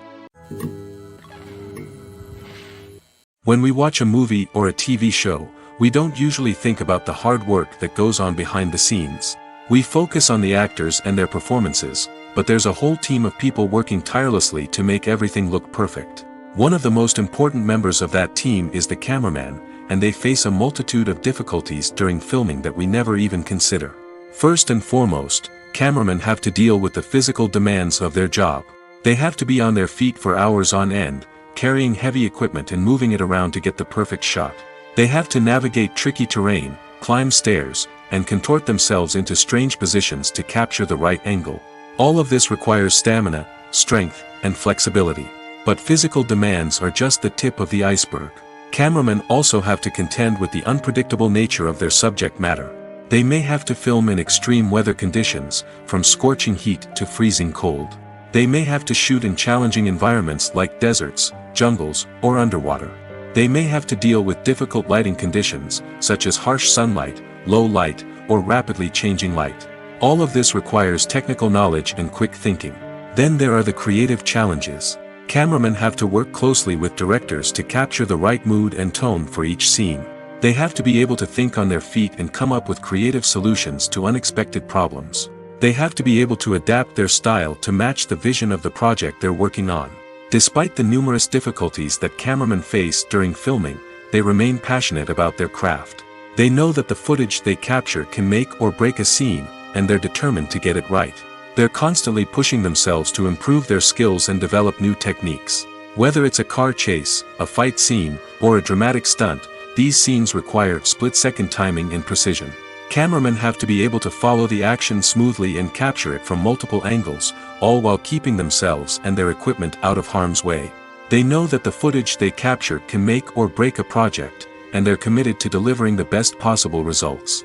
When we watch a movie or a TV show, we don't usually think about the hard work that goes on behind the scenes. We focus on the actors and their performances, but there's a whole team of people working tirelessly to make everything look perfect. One of the most important members of that team is the cameraman, and they face a multitude of difficulties during filming that we never even consider. First and foremost, cameramen have to deal with the physical demands of their job. They have to be on their feet for hours on end, carrying heavy equipment and moving it around to get the perfect shot. They have to navigate tricky terrain, climb stairs, and contort themselves into strange positions to capture the right angle. All of this requires stamina, strength, and flexibility. But physical demands are just the tip of the iceberg. Cameramen also have to contend with the unpredictable nature of their subject matter. They may have to film in extreme weather conditions, from scorching heat to freezing cold. They may have to shoot in challenging environments like deserts, jungles, or underwater. They may have to deal with difficult lighting conditions, such as harsh sunlight, low light, or rapidly changing light. All of this requires technical knowledge and quick thinking. Then there are the creative challenges. Cameramen have to work closely with directors to capture the right mood and tone for each scene. They have to be able to think on their feet and come up with creative solutions to unexpected problems. They have to be able to adapt their style to match the vision of the project they're working on. Despite the numerous difficulties that cameramen face during filming, they remain passionate about their craft. They know that the footage they capture can make or break a scene, and they're determined to get it right. They're constantly pushing themselves to improve their skills and develop new techniques. Whether it's a car chase, a fight scene, or a dramatic stunt, these scenes require split-second timing and precision. Cameramen have to be able to follow the action smoothly and capture it from multiple angles, all while keeping themselves and their equipment out of harm's way. They know that the footage they capture can make or break a project, and they're committed to delivering the best possible results.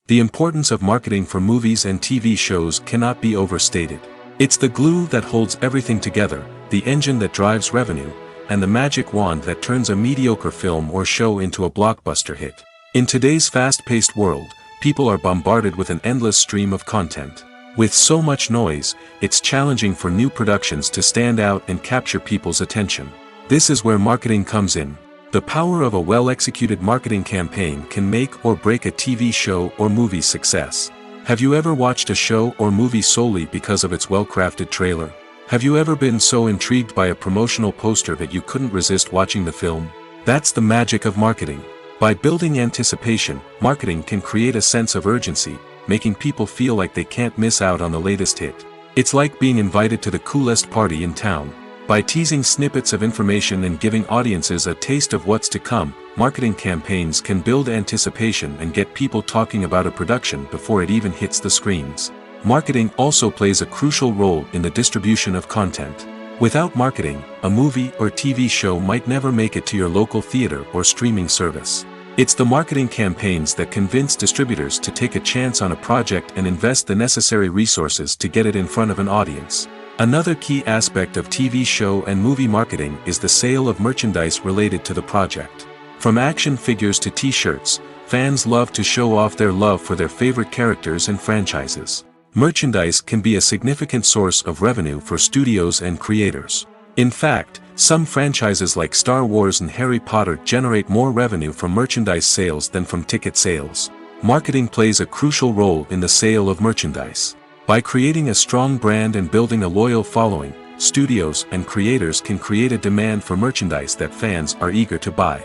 The importance of marketing for movies and TV shows cannot be overstated. It's the glue that holds everything together, the engine that drives revenue, and the magic wand that turns a mediocre film or show into a blockbuster hit. In today's fast-paced world, people are bombarded with an endless stream of content. With so much noise, it's challenging for new productions to stand out and capture people's attention. This is where marketing comes in. The power of a well-executed marketing campaign can make or break a TV show or movie's success. Have you ever watched a show or movie solely because of its well-crafted trailer? Have you ever been so intrigued by a promotional poster that you couldn't resist watching the film? That's the magic of marketing. By building anticipation, marketing can create a sense of urgency, making people feel like they can't miss out on the latest hit. It's like being invited to the coolest party in town. By teasing snippets of information and giving audiences a taste of what's to come, marketing campaigns can build anticipation and get people talking about a production before it even hits the screens. Marketing also plays a crucial role in the distribution of content. Without marketing, a movie or TV show might never make it to your local theater or streaming service. It's the marketing campaigns that convince distributors to take a chance on a project and invest the necessary resources to get it in front of an audience. Another key aspect of TV show and movie marketing is the sale of merchandise related to the project. From action figures to t-shirts, fans love to show off their love for their favorite characters and franchises. Merchandise can be a significant source of revenue for studios and creators. In fact, some franchises like Star Wars and Harry Potter generate more revenue from merchandise sales than from ticket sales. Marketing plays a crucial role in the sale of merchandise. By creating a strong brand and building a loyal following, studios and creators can create a demand for merchandise that fans are eager to buy.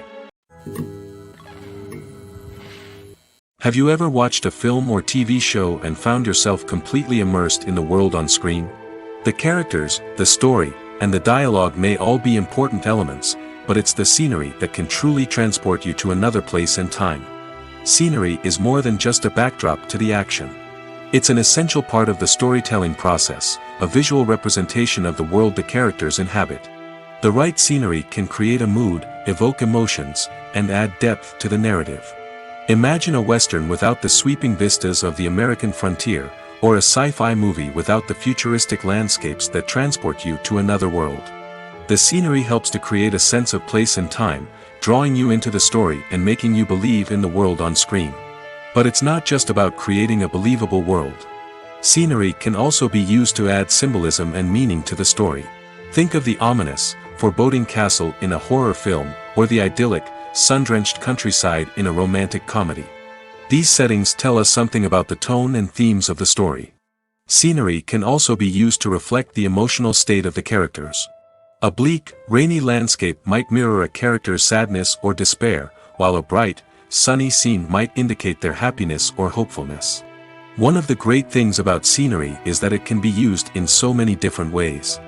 Have you ever watched a film or TV show and found yourself completely immersed in the world on screen? The characters, the story, and the dialogue may all be important elements, but it's the scenery that can truly transport you to another place and time. Scenery is more than just a backdrop to the action. It's an essential part of the storytelling process, a visual representation of the world the characters inhabit. The right scenery can create a mood, evoke emotions, and add depth to the narrative. Imagine a Western without the sweeping vistas of the American frontier, or a sci-fi movie without the futuristic landscapes that transport you to another world. The scenery helps to create a sense of place and time, drawing you into the story and making you believe in the world on screen. But it's not just about creating a believable world. Scenery can also be used to add symbolism and meaning to the story. Think of the ominous, foreboding castle in a horror film, or the idyllic, sun-drenched countryside in a romantic comedy. These settings tell us something about the tone and themes of the story. Scenery can also be used to reflect the emotional state of the characters. A bleak, rainy landscape might mirror a character's sadness or despair, while a bright, sunny scene might indicate their happiness or hopefulness. One of the great things about scenery is that it can be used in so many different ways.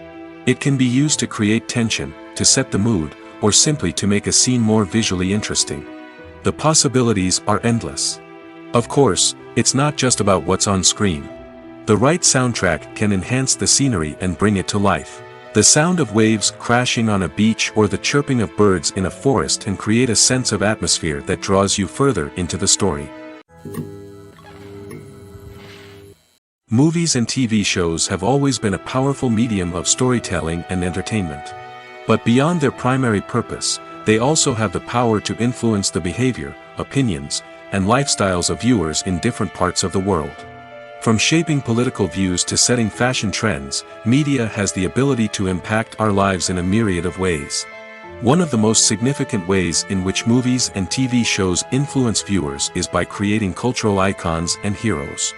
It can be used to create tension, to set the mood, or simply to make a scene more visually interesting. The possibilities are endless. Of course, it's not just about what's on screen. The right soundtrack can enhance the scenery and bring it to life. The sound of waves crashing on a beach or the chirping of birds in a forest can create a sense of atmosphere that draws you further into the story. Movies and TV shows have always been a powerful medium of storytelling and entertainment. But beyond their primary purpose, they also have the power to influence the behavior, opinions, and lifestyles of viewers in different parts of the world. From shaping political views to setting fashion trends, media has the ability to impact our lives in a myriad of ways. One of the most significant ways in which movies and TV shows influence viewers is by creating cultural icons and heroes.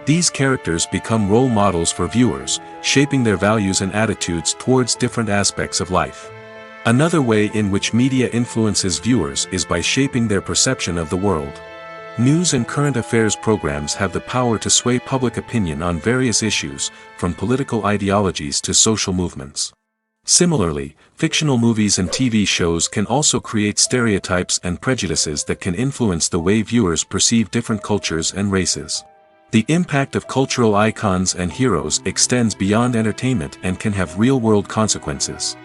These characters become role models for viewers, shaping their values and attitudes towards different aspects of life. Another way in which media influences viewers is by shaping their perception of the world. News and current affairs programs have the power to sway public opinion on various issues, from political ideologies to social movements. Similarly, fictional movies and TV shows can also create stereotypes and prejudices that can influence the way viewers perceive different cultures and races. The impact of cultural icons and heroes extends beyond entertainment and can have real-world consequences.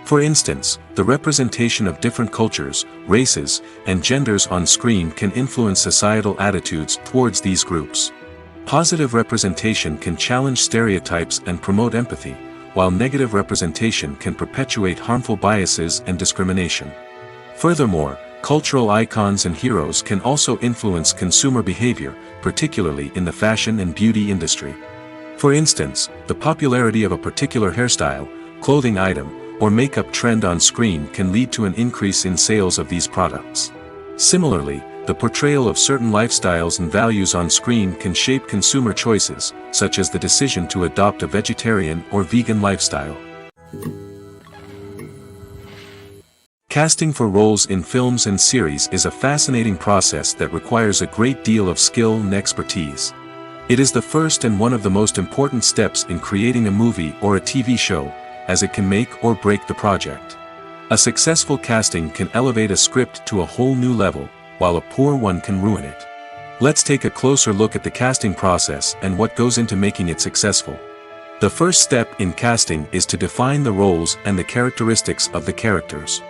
For instance, the representation of different cultures, races, and genders on screen can influence societal attitudes towards these groups. Positive representation can challenge stereotypes and promote empathy, while negative representation can perpetuate harmful biases and discrimination. Furthermore, cultural icons and heroes can also influence consumer behavior, particularly in the fashion and beauty industry. For instance, the popularity of a particular hairstyle, clothing item, or makeup trend on screen can lead to an increase in sales of these products. Similarly, the portrayal of certain lifestyles and values on screen can shape consumer choices, such as the decision to adopt a vegetarian or vegan lifestyle. Casting for roles in films and series is a fascinating process that requires a great deal of skill and expertise. It is the first and one of the most important steps in creating a movie or a TV show, as it can make or break the project. A successful casting can elevate a script to a whole new level, while a poor one can ruin it. Let's take a closer look at the casting process and what goes into making it successful. The first step in casting is to define the roles and the characteristics of the characters.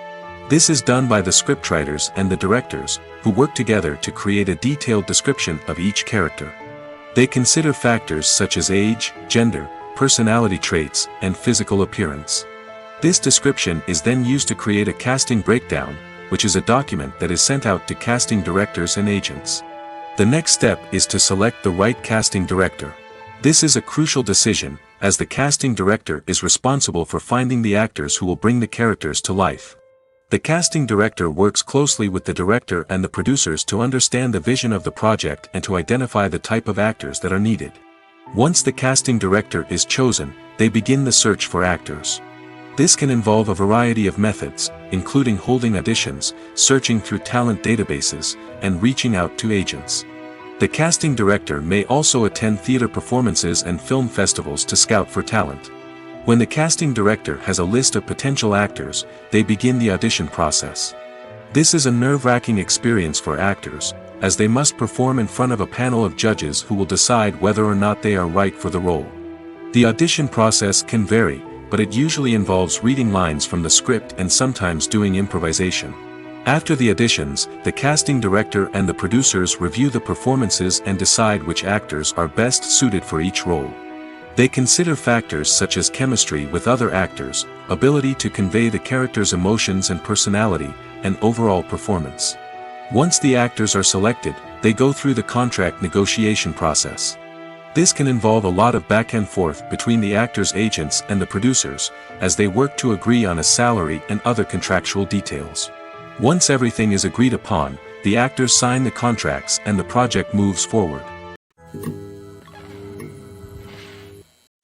This is done by the scriptwriters and the directors, who work together to create a detailed description of each character. They consider factors such as age, gender, personality traits, and physical appearance. This description is then used to create a casting breakdown, which is a document that is sent out to casting directors and agents. The next step is to select the right casting director. This is a crucial decision, as the casting director is responsible for finding the actors who will bring the characters to life. The casting director works closely with the director and the producers to understand the vision of the project and to identify the type of actors that are needed. Once the casting director is chosen, they begin the search for actors. This can involve a variety of methods, including holding auditions, searching through talent databases, and reaching out to agents. The casting director may also attend theater performances and film festivals to scout for talent. When the casting director has a list of potential actors, they begin the audition process. This is a nerve-wracking experience for actors, as they must perform in front of a panel of judges who will decide whether or not they are right for the role. The audition process can vary, but it usually involves reading lines from the script and sometimes doing improvisation. After the auditions, the casting director and the producers review the performances and decide which actors are best suited for each role. They consider factors such as chemistry with other actors, ability to convey the character's emotions and personality, and overall performance. Once the actors are selected, they go through the contract negotiation process. This can involve a lot of back and forth between the actors' agents and the producers, as they work to agree on a salary and other contractual details. Once everything is agreed upon, the actors sign the contracts and the project moves forward.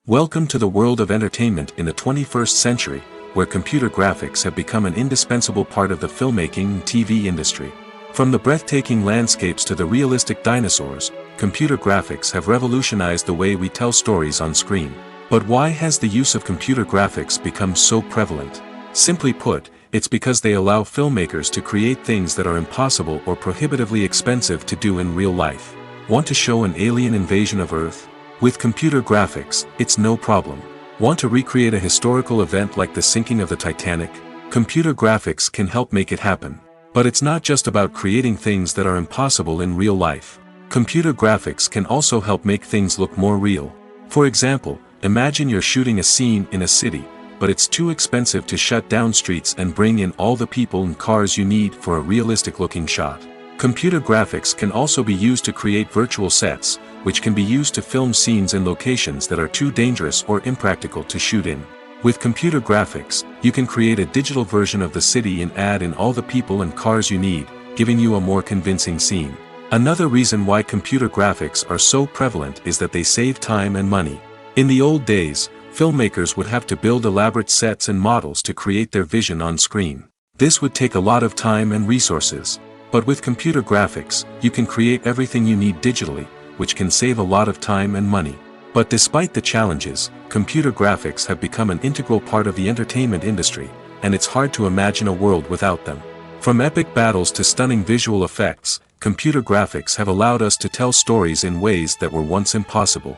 Welcome to the world of entertainment in the 21st century, where computer graphics have become an indispensable part of the filmmaking and TV industry. From the breathtaking landscapes to the realistic dinosaurs, computer graphics have revolutionized the way we tell stories on screen. But why has the use of computer graphics become so prevalent? Simply put, it's because they allow filmmakers to create things that are impossible or prohibitively expensive to do in real life. Want to show an alien invasion of Earth? With computer graphics, it's no problem. Want to recreate a historical event like the sinking of the Titanic? Computer graphics can help make it happen. But it's not just about creating things that are impossible in real life. Computer graphics can also help make things look more real. For example, imagine you're shooting a scene in a city, but it's too expensive to shut down streets and bring in all the people and cars you need for a realistic-looking shot. Computer graphics can also be used to create virtual sets, which can be used to film scenes in locations that are too dangerous or impractical to shoot in. With computer graphics, you can create a digital version of the city and add in all the people and cars you need, giving you a more convincing scene. Another reason why computer graphics are so prevalent is that they save time and money. In the old days, filmmakers would have to build elaborate sets and models to create their vision on screen. This would take a lot of time and resources. But with computer graphics, you can create everything you need digitally, which can save a lot of time and money. But despite the challenges, computer graphics have become an integral part of the entertainment industry, and it's hard to imagine a world without them. From epic battles to stunning visual effects, computer graphics have allowed us to tell stories in ways that were once impossible.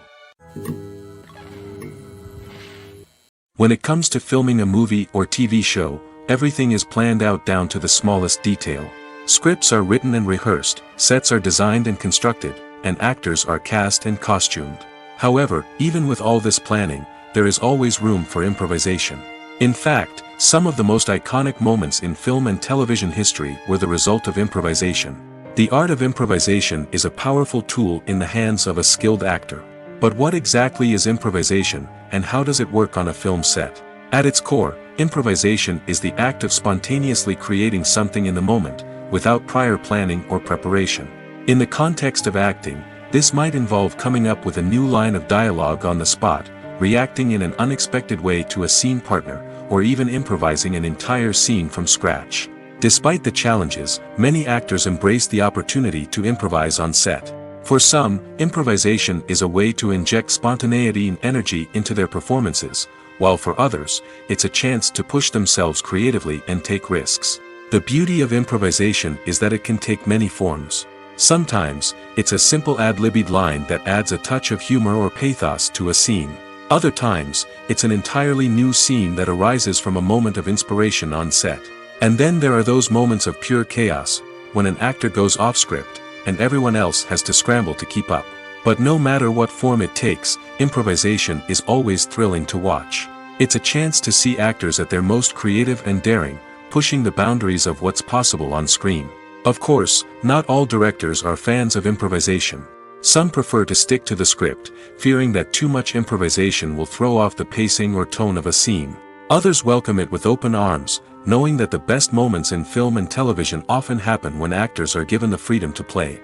When it comes to filming a movie or TV show, everything is planned out down to the smallest detail. Scripts are written and rehearsed, sets are designed and constructed, and actors are cast and costumed. However, even with all this planning, there is always room for improvisation. In fact, some of the most iconic moments in film and television history were the result of improvisation. The art of improvisation is a powerful tool in the hands of a skilled actor. But what exactly is improvisation, and how does it work on a film set? At its core, improvisation is the act of spontaneously creating something in the moment, without prior planning or preparation. In the context of acting, this might involve coming up with a new line of dialogue on the spot, reacting in an unexpected way to a scene partner, or even improvising an entire scene from scratch. Despite the challenges, many actors embrace the opportunity to improvise on set. For some, improvisation is a way to inject spontaneity and energy into their performances, while for others, it's a chance to push themselves creatively and take risks. The beauty of improvisation is that it can take many forms. Sometimes, it's a simple ad-libbed line that adds a touch of humor or pathos to a scene. Other times, it's an entirely new scene that arises from a moment of inspiration on set. And then there are those moments of pure chaos, when an actor goes off script, and everyone else has to scramble to keep up. But no matter what form it takes, improvisation is always thrilling to watch. It's a chance to see actors at their most creative and daring, pushing the boundaries of what's possible on screen. Of course, not all directors are fans of improvisation. Some prefer to stick to the script, fearing that too much improvisation will throw off the pacing or tone of a scene. Others welcome it with open arms, knowing that the best moments in film and television often happen when actors are given the freedom to play.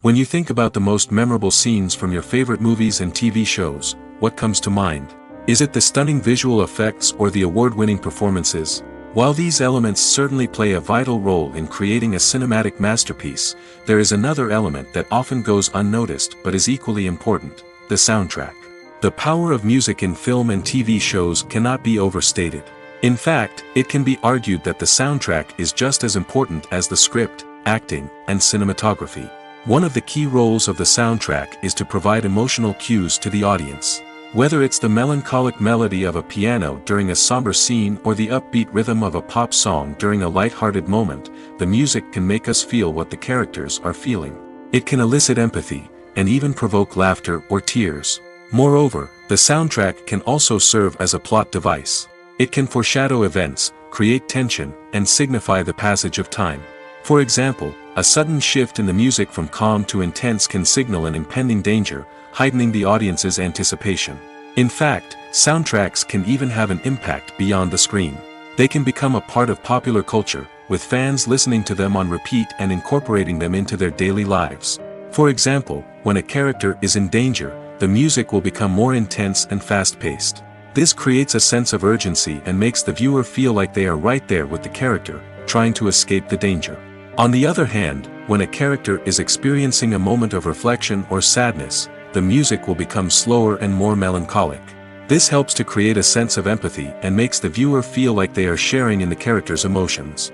When you think about the most memorable scenes from your favorite movies and TV shows, what comes to mind? Is it the stunning visual effects or the award-winning performances? While these elements certainly play a vital role in creating a cinematic masterpiece, there is another element that often goes unnoticed but is equally important: the soundtrack. The power of music in film and TV shows cannot be overstated. In fact, it can be argued that the soundtrack is just as important as the script, acting, and cinematography. One of the key roles of the soundtrack is to provide emotional cues to the audience. Whether it's the melancholic melody of a piano during a somber scene or the upbeat rhythm of a pop song during a light-hearted moment, the music can make us feel what the characters are feeling. It can elicit empathy, and even provoke laughter or tears. Moreover, the soundtrack can also serve as a plot device. It can foreshadow events, create tension, and signify the passage of time. For example, a sudden shift in the music from calm to intense can signal an impending danger, heightening the audience's anticipation. In fact, soundtracks can even have an impact beyond the screen. They can become a part of popular culture, with fans listening to them on repeat and incorporating them into their daily lives. For example, when a character is in danger, the music will become more intense and fast-paced. This creates a sense of urgency and makes the viewer feel like they are right there with the character, trying to escape the danger. On the other hand, when a character is experiencing a moment of reflection or sadness, the music will become slower and more melancholic. This helps to create a sense of empathy and makes the viewer feel like they are sharing in the character's emotions.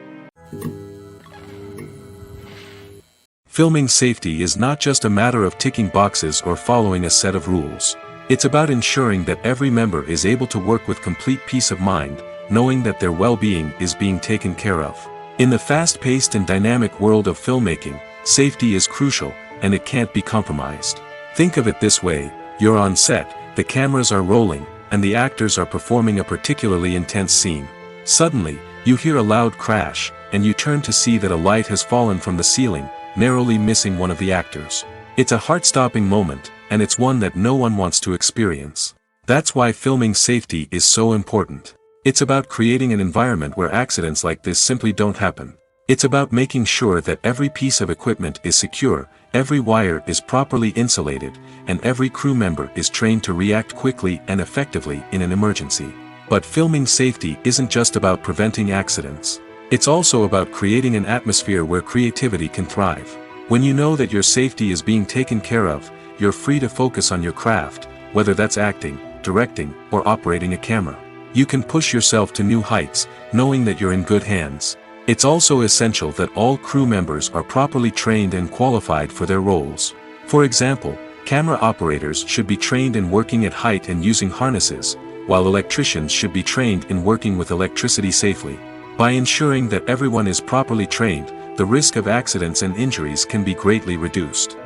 Filming safety is not just a matter of ticking boxes or following a set of rules. It's about ensuring that every member is able to work with complete peace of mind, knowing that their well-being is being taken care of. In the fast-paced and dynamic world of filmmaking, safety is crucial, and it can't be compromised. Think of it this way: you're on set, the cameras are rolling, and the actors are performing a particularly intense scene. Suddenly, you hear a loud crash, and you turn to see that a light has fallen from the ceiling, narrowly missing one of the actors. It's a heart-stopping moment, and it's one that no one wants to experience. That's why filming safety is so important. It's about creating an environment where accidents like this simply don't happen. It's about making sure that every piece of equipment is secure, every wire is properly insulated, and every crew member is trained to react quickly and effectively in an emergency. But filming safety isn't just about preventing accidents. It's also about creating an atmosphere where creativity can thrive. When you know that your safety is being taken care of, you're free to focus on your craft, whether that's acting, directing, or operating a camera. You can push yourself to new heights, knowing that you're in good hands. It's also essential that all crew members are properly trained and qualified for their roles. For example, camera operators should be trained in working at height and using harnesses, while electricians should be trained in working with electricity safely. By ensuring that everyone is properly trained, the risk of accidents and injuries can be greatly reduced.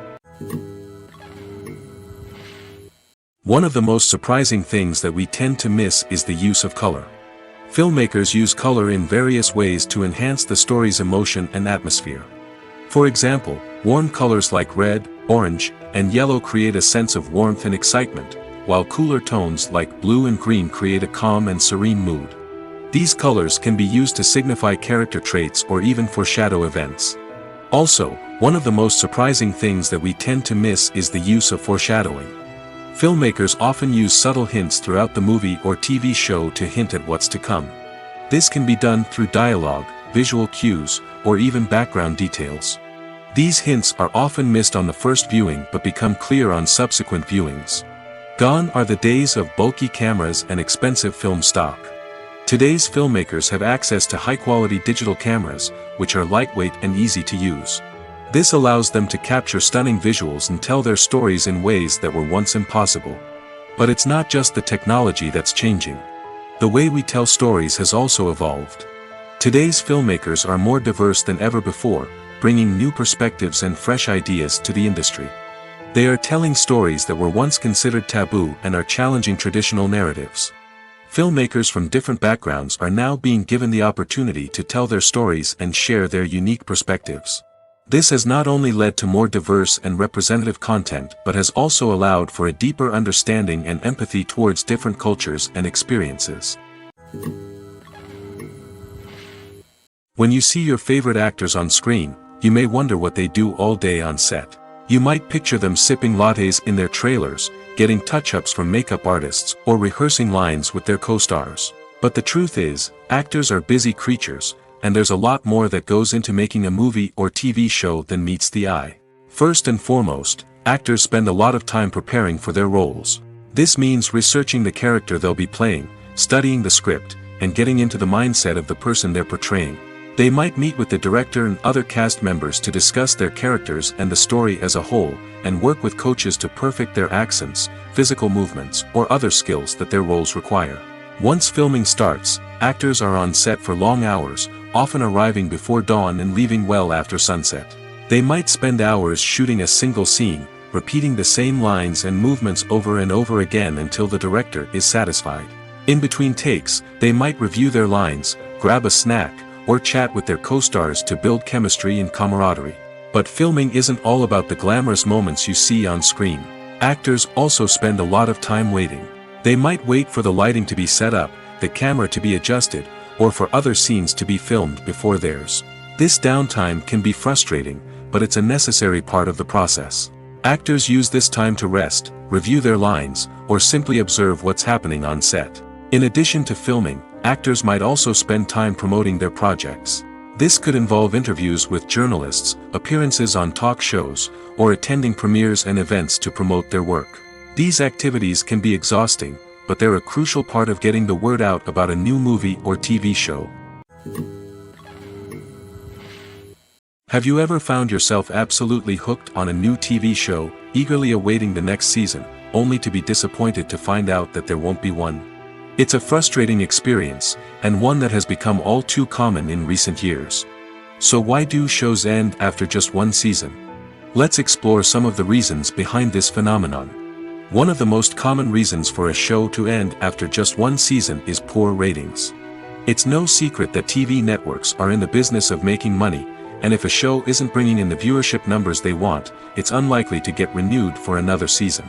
One of the most surprising things that we tend to miss is the use of color. Filmmakers use color in various ways to enhance the story's emotion and atmosphere. For example, warm colors like red, orange, and yellow create a sense of warmth and excitement, while cooler tones like blue and green create a calm and serene mood. These colors can be used to signify character traits or even foreshadow events. Also, one of the most surprising things that we tend to miss is the use of foreshadowing. Filmmakers often use subtle hints throughout the movie or TV show to hint at what's to come. This can be done through dialogue, visual cues, or even background details. These hints are often missed on the first viewing but become clear on subsequent viewings. Gone are the days of bulky cameras and expensive film stock. Today's filmmakers have access to high-quality digital cameras, which are lightweight and easy to use. This allows them to capture stunning visuals and tell their stories in ways that were once impossible. But it's not just the technology that's changing. The way we tell stories has also evolved. Today's filmmakers are more diverse than ever before, bringing new perspectives and fresh ideas to the industry. They are telling stories that were once considered taboo and are challenging traditional narratives. Filmmakers from different backgrounds are now being given the opportunity to tell their stories and share their unique perspectives. This has not only led to more diverse and representative content but has also allowed for a deeper understanding and empathy towards different cultures and experiences. When you see your favorite actors on screen, you may wonder what they do all day on set. You might picture them sipping lattes in their trailers, getting touch-ups from makeup artists, or rehearsing lines with their co-stars. But the truth is, actors are busy creatures, and there's a lot more that goes into making a movie or TV show than meets the eye. First and foremost, actors spend a lot of time preparing for their roles. This means researching the character they'll be playing, studying the script, and getting into the mindset of the person they're portraying. They might meet with the director and other cast members to discuss their characters and the story as a whole, and work with coaches to perfect their accents, physical movements, or other skills that their roles require. Once filming starts, actors are on set for long hours, often arriving before dawn and leaving well after sunset. They might spend hours shooting a single scene, repeating the same lines and movements over and over again until the director is satisfied. In between takes, they might review their lines, grab a snack, or chat with their co-stars to build chemistry and camaraderie. But filming isn't all about the glamorous moments you see on screen. Actors also spend a lot of time waiting. They might wait for the lighting to be set up, the camera to be adjusted, or for other scenes to be filmed before theirs. This downtime can be frustrating, but it's a necessary part of the process. Actors use this time to rest, review their lines, or simply observe what's happening on set. In addition to filming, actors might also spend time promoting their projects. This could involve interviews with journalists, appearances on talk shows, or attending premieres and events to promote their work. These activities can be exhausting, but they're a crucial part of getting the word out about a new movie or TV show. Have you ever found yourself absolutely hooked on a new TV show, eagerly awaiting the next season, only to be disappointed to find out that there won't be one? It's a frustrating experience, and one that has become all too common in recent years. So why do shows end after just one season? Let's explore some of the reasons behind this phenomenon. One of the most common reasons for a show to end after just one season is poor ratings. It's no secret that TV networks are in the business of making money, and if a show isn't bringing in the viewership numbers they want, it's unlikely to get renewed for another season.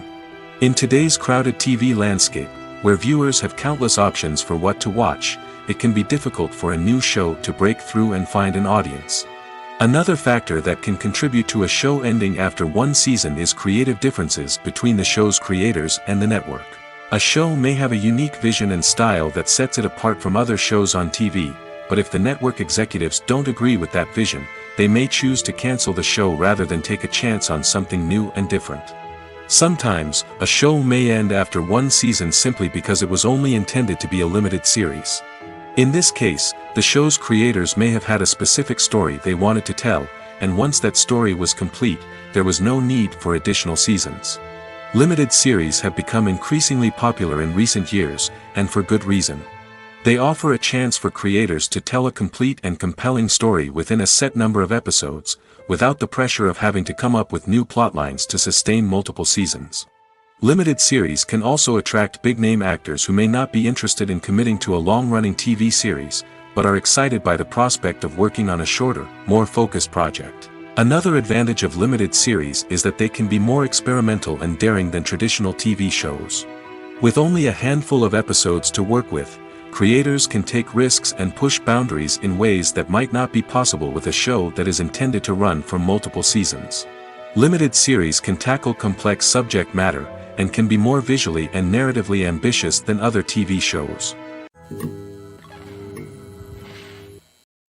In today's crowded TV landscape, where viewers have countless options for what to watch, it can be difficult for a new show to break through and find an audience. Another factor that can contribute to a show ending after one season is creative differences between the show's creators and the network. A show may have a unique vision and style that sets it apart from other shows on TV, but if the network executives don't agree with that vision, they may choose to cancel the show rather than take a chance on something new and different. Sometimes, a show may end after one season simply because it was only intended to be a limited series. In this case, the show's creators may have had a specific story they wanted to tell, and once that story was complete, there was no need for additional seasons. Limited series have become increasingly popular in recent years, and for good reason. They offer a chance for creators to tell a complete and compelling story within a set number of episodes, without the pressure of having to come up with new plotlines to sustain multiple seasons. Limited series can also attract big-name actors who may not be interested in committing to a long-running TV series, but are excited by the prospect of working on a shorter, more focused project. Another advantage of limited series is that they can be more experimental and daring than traditional TV shows. With only a handful of episodes to work with, creators can take risks and push boundaries in ways that might not be possible with a show that is intended to run for multiple seasons. Limited series can tackle complex subject matter, and can be more visually and narratively ambitious than other TV shows.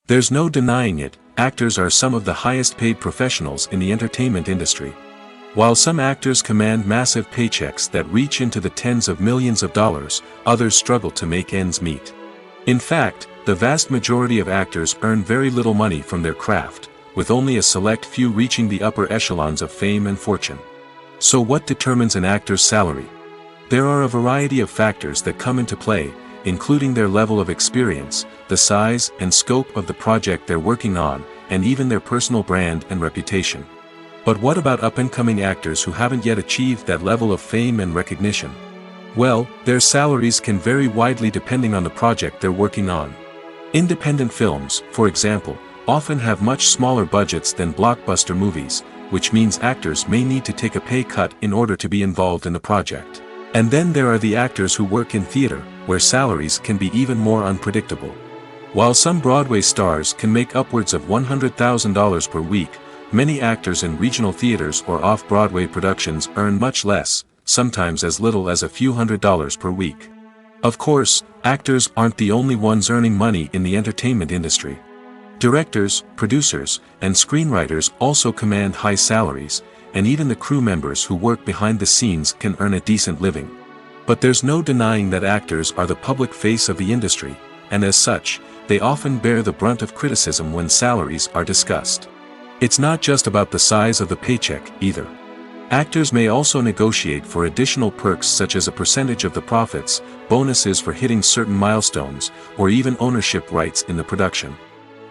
There's no denying it, actors are some of the highest paid professionals in the entertainment industry. While some actors command massive paychecks that reach into the tens of millions of dollars, others struggle to make ends meet. In fact, the vast majority of actors earn very little money from their craft, with only a select few reaching the upper echelons of fame and fortune. So what determines an actor's salary? There are a variety of factors that come into play, including their level of experience, the size and scope of the project they're working on, and even their personal brand and reputation. But what about up-and-coming actors who haven't yet achieved that level of fame and recognition? Well, their salaries can vary widely depending on the project they're working on. Independent films, for example, often have much smaller budgets than blockbuster movies, which means actors may need to take a pay cut in order to be involved in the project. And then there are the actors who work in theater, where salaries can be even more unpredictable. While some Broadway stars can make upwards of $100,000 per week, many actors in regional theaters or off-Broadway productions earn much less, sometimes as little as a few $100s per week. Of course, actors aren't the only ones earning money in the entertainment industry. Directors, producers, and screenwriters also command high salaries, and even the crew members who work behind the scenes can earn a decent living. But there's no denying that actors are the public face of the industry, and as such, they often bear the brunt of criticism when salaries are discussed. It's not just about the size of the paycheck, either. Actors may also negotiate for additional perks such as a percentage of the profits, bonuses for hitting certain milestones, or even ownership rights in the production.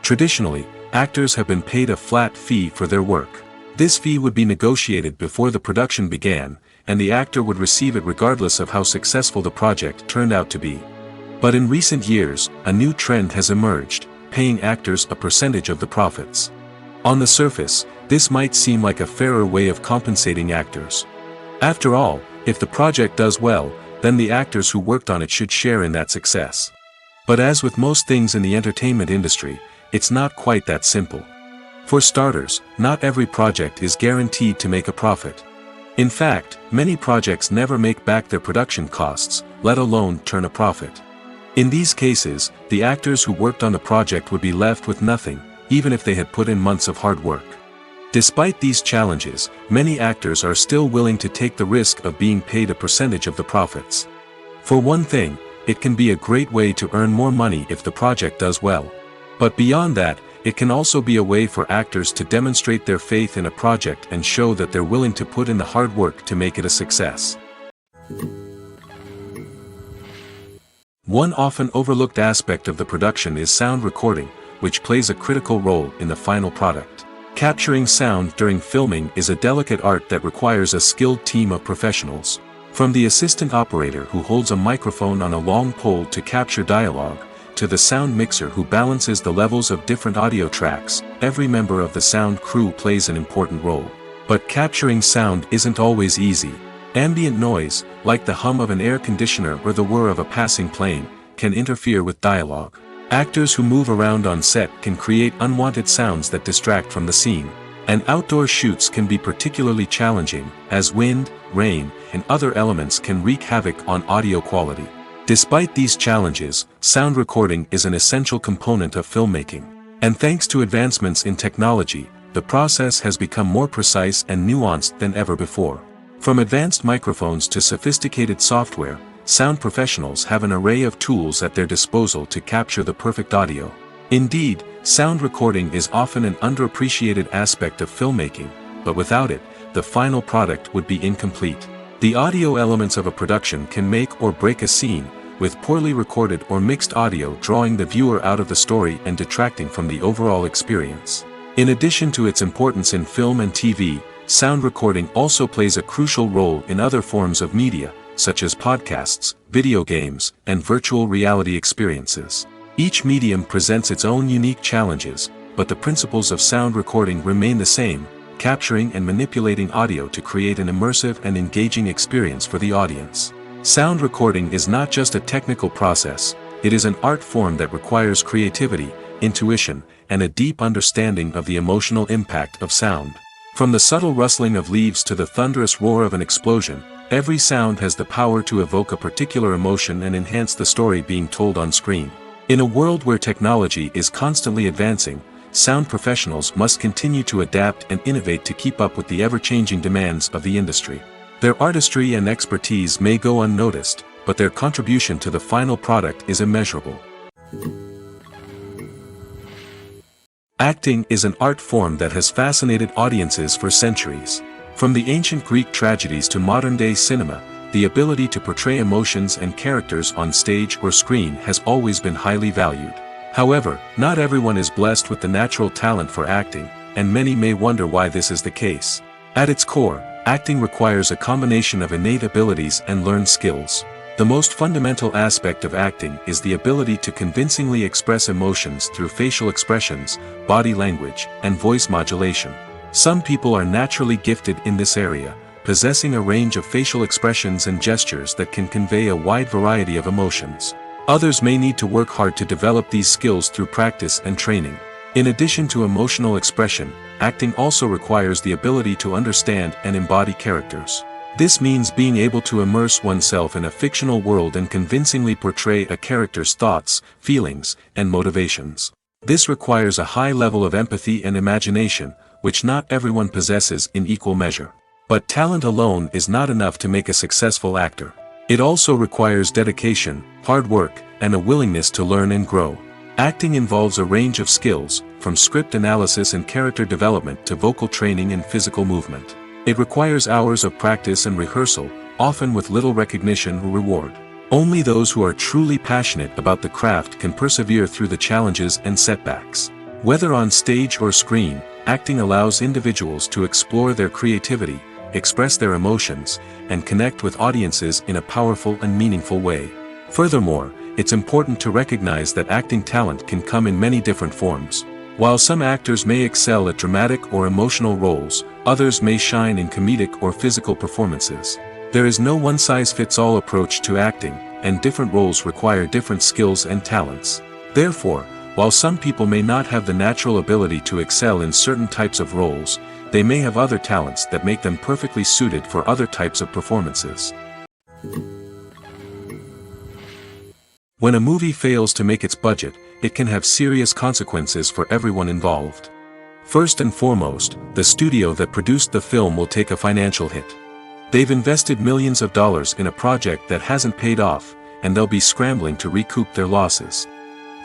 Traditionally, actors have been paid a flat fee for their work. This fee would be negotiated before the production began, and the actor would receive it regardless of how successful the project turned out to be. But in recent years, a new trend has emerged, paying actors a percentage of the profits. On the surface, this might seem like a fairer way of compensating actors. After all, if the project does well, then the actors who worked on it should share in that success. But as with most things in the entertainment industry, it's not quite that simple. For starters, not every project is guaranteed to make a profit. In fact, many projects never make back their production costs, let alone turn a profit. In these cases, the actors who worked on the project would be left with nothing, even if they had put in months of hard work. Despite these challenges, many actors are still willing to take the risk of being paid a percentage of the profits. For one thing, it can be a great way to earn more money if the project does well. But beyond that, it can also be a way for actors to demonstrate their faith in a project and show that they're willing to put in the hard work to make it a success. One often overlooked aspect of the production is sound recording, which plays a critical role in the final product. Capturing sound during filming is a delicate art that requires a skilled team of professionals. From the assistant operator who holds a microphone on a long pole to capture dialogue, to the sound mixer who balances the levels of different audio tracks, every member of the sound crew plays an important role. But capturing sound isn't always easy. Ambient noise, like the hum of an air conditioner or the whir of a passing plane, can interfere with dialogue. Actors who move around on set can create unwanted sounds that distract from the scene. And outdoor shoots can be particularly challenging, as wind, rain, and other elements can wreak havoc on audio quality. Despite these challenges, sound recording is an essential component of filmmaking. And thanks to advancements in technology, the process has become more precise and nuanced than ever before. From advanced microphones to sophisticated software, sound professionals have an array of tools at their disposal to capture the perfect audio. Indeed, sound recording is often an underappreciated aspect of filmmaking, but without it, the final product would be incomplete. The audio elements of a production can make or break a scene, with poorly recorded or mixed audio drawing the viewer out of the story and detracting from the overall experience. In addition to its importance in film and TV, sound recording also plays a crucial role in other forms of media, such as podcasts, video games, and virtual reality experiences. Each medium presents its own unique challenges, but the principles of sound recording remain the same, capturing and manipulating audio to create an immersive and engaging experience for the audience. Sound recording is not just a technical process, it is an art form that requires creativity, intuition, and a deep understanding of the emotional impact of sound. From the subtle rustling of leaves to the thunderous roar of an explosion, every sound has the power to evoke a particular emotion and enhance the story being told on screen. In a world where technology is constantly advancing, sound professionals must continue to adapt and innovate to keep up with the ever-changing demands of the industry. Their artistry and expertise may go unnoticed, but their contribution to the final product is immeasurable. Acting is an art form that has fascinated audiences for centuries. From the ancient Greek tragedies to modern-day cinema, the ability to portray emotions and characters on stage or screen has always been highly valued. However, not everyone is blessed with the natural talent for acting, and many may wonder why this is the case. At its core, acting requires a combination of innate abilities and learned skills. The most fundamental aspect of acting is the ability to convincingly express emotions through facial expressions, body language, and voice modulation. Some people are naturally gifted in this area, possessing a range of facial expressions and gestures that can convey a wide variety of emotions. Others may need to work hard to develop these skills through practice and training. In addition to emotional expression, acting also requires the ability to understand and embody characters. This means being able to immerse oneself in a fictional world and convincingly portray a character's thoughts, feelings, and motivations. This requires a high level of empathy and imagination, which not everyone possesses in equal measure. But talent alone is not enough to make a successful actor. It also requires dedication, hard work, and a willingness to learn and grow. Acting involves a range of skills, from script analysis and character development to vocal training and physical movement. It requires hours of practice and rehearsal, often with little recognition or reward. Only those who are truly passionate about the craft can persevere through the challenges and setbacks. Whether on stage or screen, acting allows individuals to explore their creativity, express their emotions, and connect with audiences in a powerful and meaningful way. Furthermore, it's important to recognize that acting talent can come in many different forms. While some actors may excel at dramatic or emotional roles, others may shine in comedic or physical performances. There is no one-size-fits-all approach to acting, and different roles require different skills and talents. Therefore, while some people may not have the natural ability to excel in certain types of roles, they may have other talents that make them perfectly suited for other types of performances. When a movie fails to make its budget, it can have serious consequences for everyone involved. First and foremost, the studio that produced the film will take a financial hit. They've invested millions of dollars in a project that hasn't paid off, and they'll be scrambling to recoup their losses.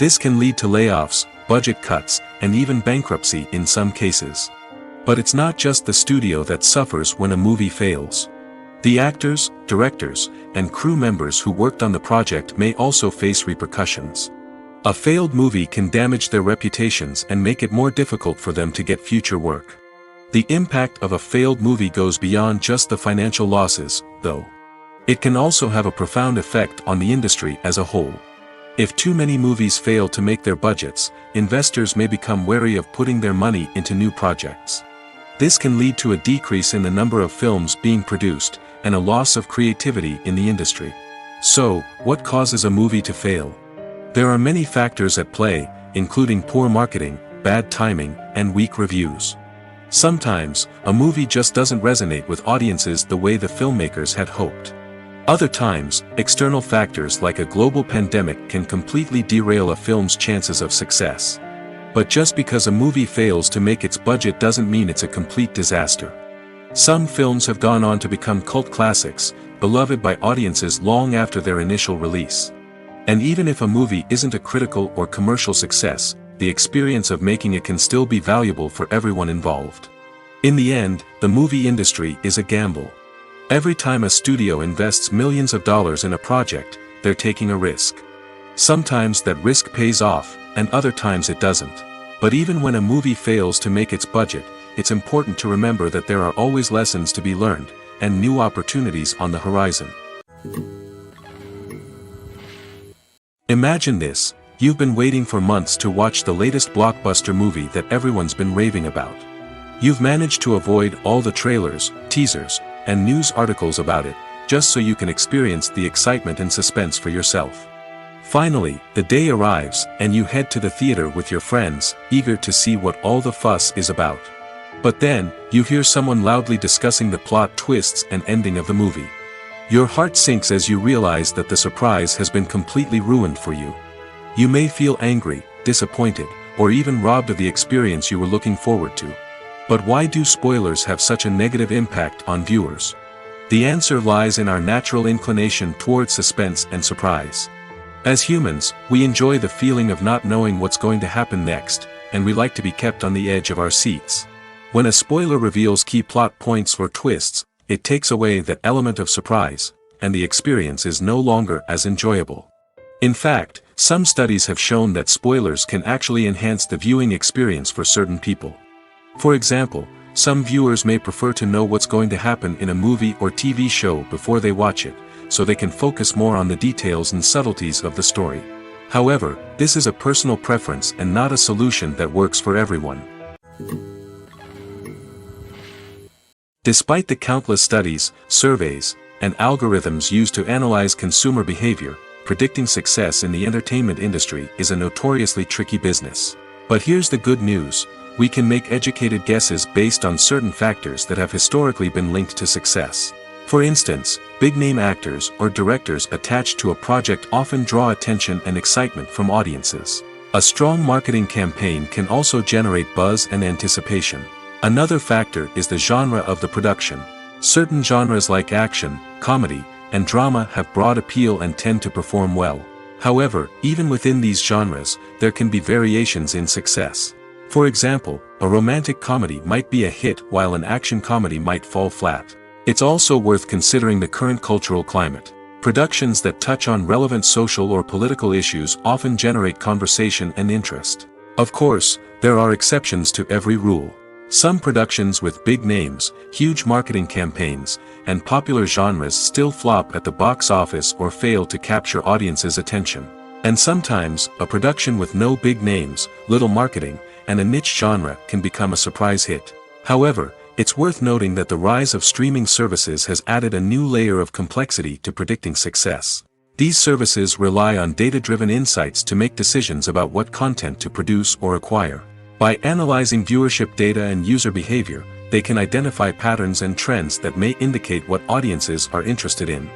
This can lead to layoffs, budget cuts, and even bankruptcy in some cases. But it's not just the studio that suffers when a movie fails. The actors, directors, and crew members who worked on the project may also face repercussions. A failed movie can damage their reputations and make it more difficult for them to get future work. The impact of a failed movie goes beyond just the financial losses, though. It can also have a profound effect on the industry as a whole. If too many movies fail to make their budgets, investors may become wary of putting their money into new projects. This can lead to a decrease in the number of films being produced, and a loss of creativity in the industry. So, what causes a movie to fail? There are many factors at play, including poor marketing, bad timing, and weak reviews. Sometimes, a movie just doesn't resonate with audiences the way the filmmakers had hoped. Other times, external factors like a global pandemic can completely derail a film's chances of success. But just because a movie fails to make its budget doesn't mean it's a complete disaster. Some films have gone on to become cult classics, beloved by audiences long after their initial release. And even if a movie isn't a critical or commercial success, the experience of making it can still be valuable for everyone involved. In the end, the movie industry is a gamble. Every time a studio invests millions of dollars in a project, they're taking a risk. Sometimes that risk pays off, and other times it doesn't. But even when a movie fails to make its budget, it's important to remember that there are always lessons to be learned, and new opportunities on the horizon. Imagine this: you've been waiting for months to watch the latest blockbuster movie that everyone's been raving about. You've managed to avoid all the trailers, teasers, and news articles about it, just so you can experience the excitement and suspense for yourself. Finally, the day arrives, and you head to the theater with your friends, eager to see what all the fuss is about. But then, you hear someone loudly discussing the plot twists and ending of the movie. Your heart sinks as you realize that the surprise has been completely ruined for you. You may feel angry, disappointed, or even robbed of the experience you were looking forward to. But why do spoilers have such a negative impact on viewers? The answer lies in our natural inclination toward suspense and surprise. As humans, we enjoy the feeling of not knowing what's going to happen next, and we like to be kept on the edge of our seats. When a spoiler reveals key plot points or twists, it takes away that element of surprise, and the experience is no longer as enjoyable. In fact, some studies have shown that spoilers can actually enhance the viewing experience for certain people. For example, some viewers may prefer to know what's going to happen in a movie or TV show before they watch it, so they can focus more on the details and subtleties of the story. However, this is a personal preference and not a solution that works for everyone. Despite the countless studies, surveys, and algorithms used to analyze consumer behavior, predicting success in the entertainment industry is a notoriously tricky business. But here's the good news: we can make educated guesses based on certain factors that have historically been linked to success. For instance, big-name actors or directors attached to a project often draw attention and excitement from audiences. A strong marketing campaign can also generate buzz and anticipation. Another factor is the genre of the production. Certain genres like action, comedy, and drama have broad appeal and tend to perform well. However, even within these genres, there can be variations in success. For example, a romantic comedy might be a hit while an action comedy might fall flat. It's also worth considering the current cultural climate. Productions that touch on relevant social or political issues often generate conversation and interest. Of course, there are exceptions to every rule. Some productions with big names, huge marketing campaigns, and popular genres still flop at the box office or fail to capture audiences' attention. And sometimes, a production with no big names, little marketing, and a niche genre can become a surprise hit. However, it's worth noting that the rise of streaming services has added a new layer of complexity to predicting success. These services rely on data-driven insights to make decisions about what content to produce or acquire. By analyzing viewership data and user behavior, they can identify patterns and trends that may indicate what audiences are interested in.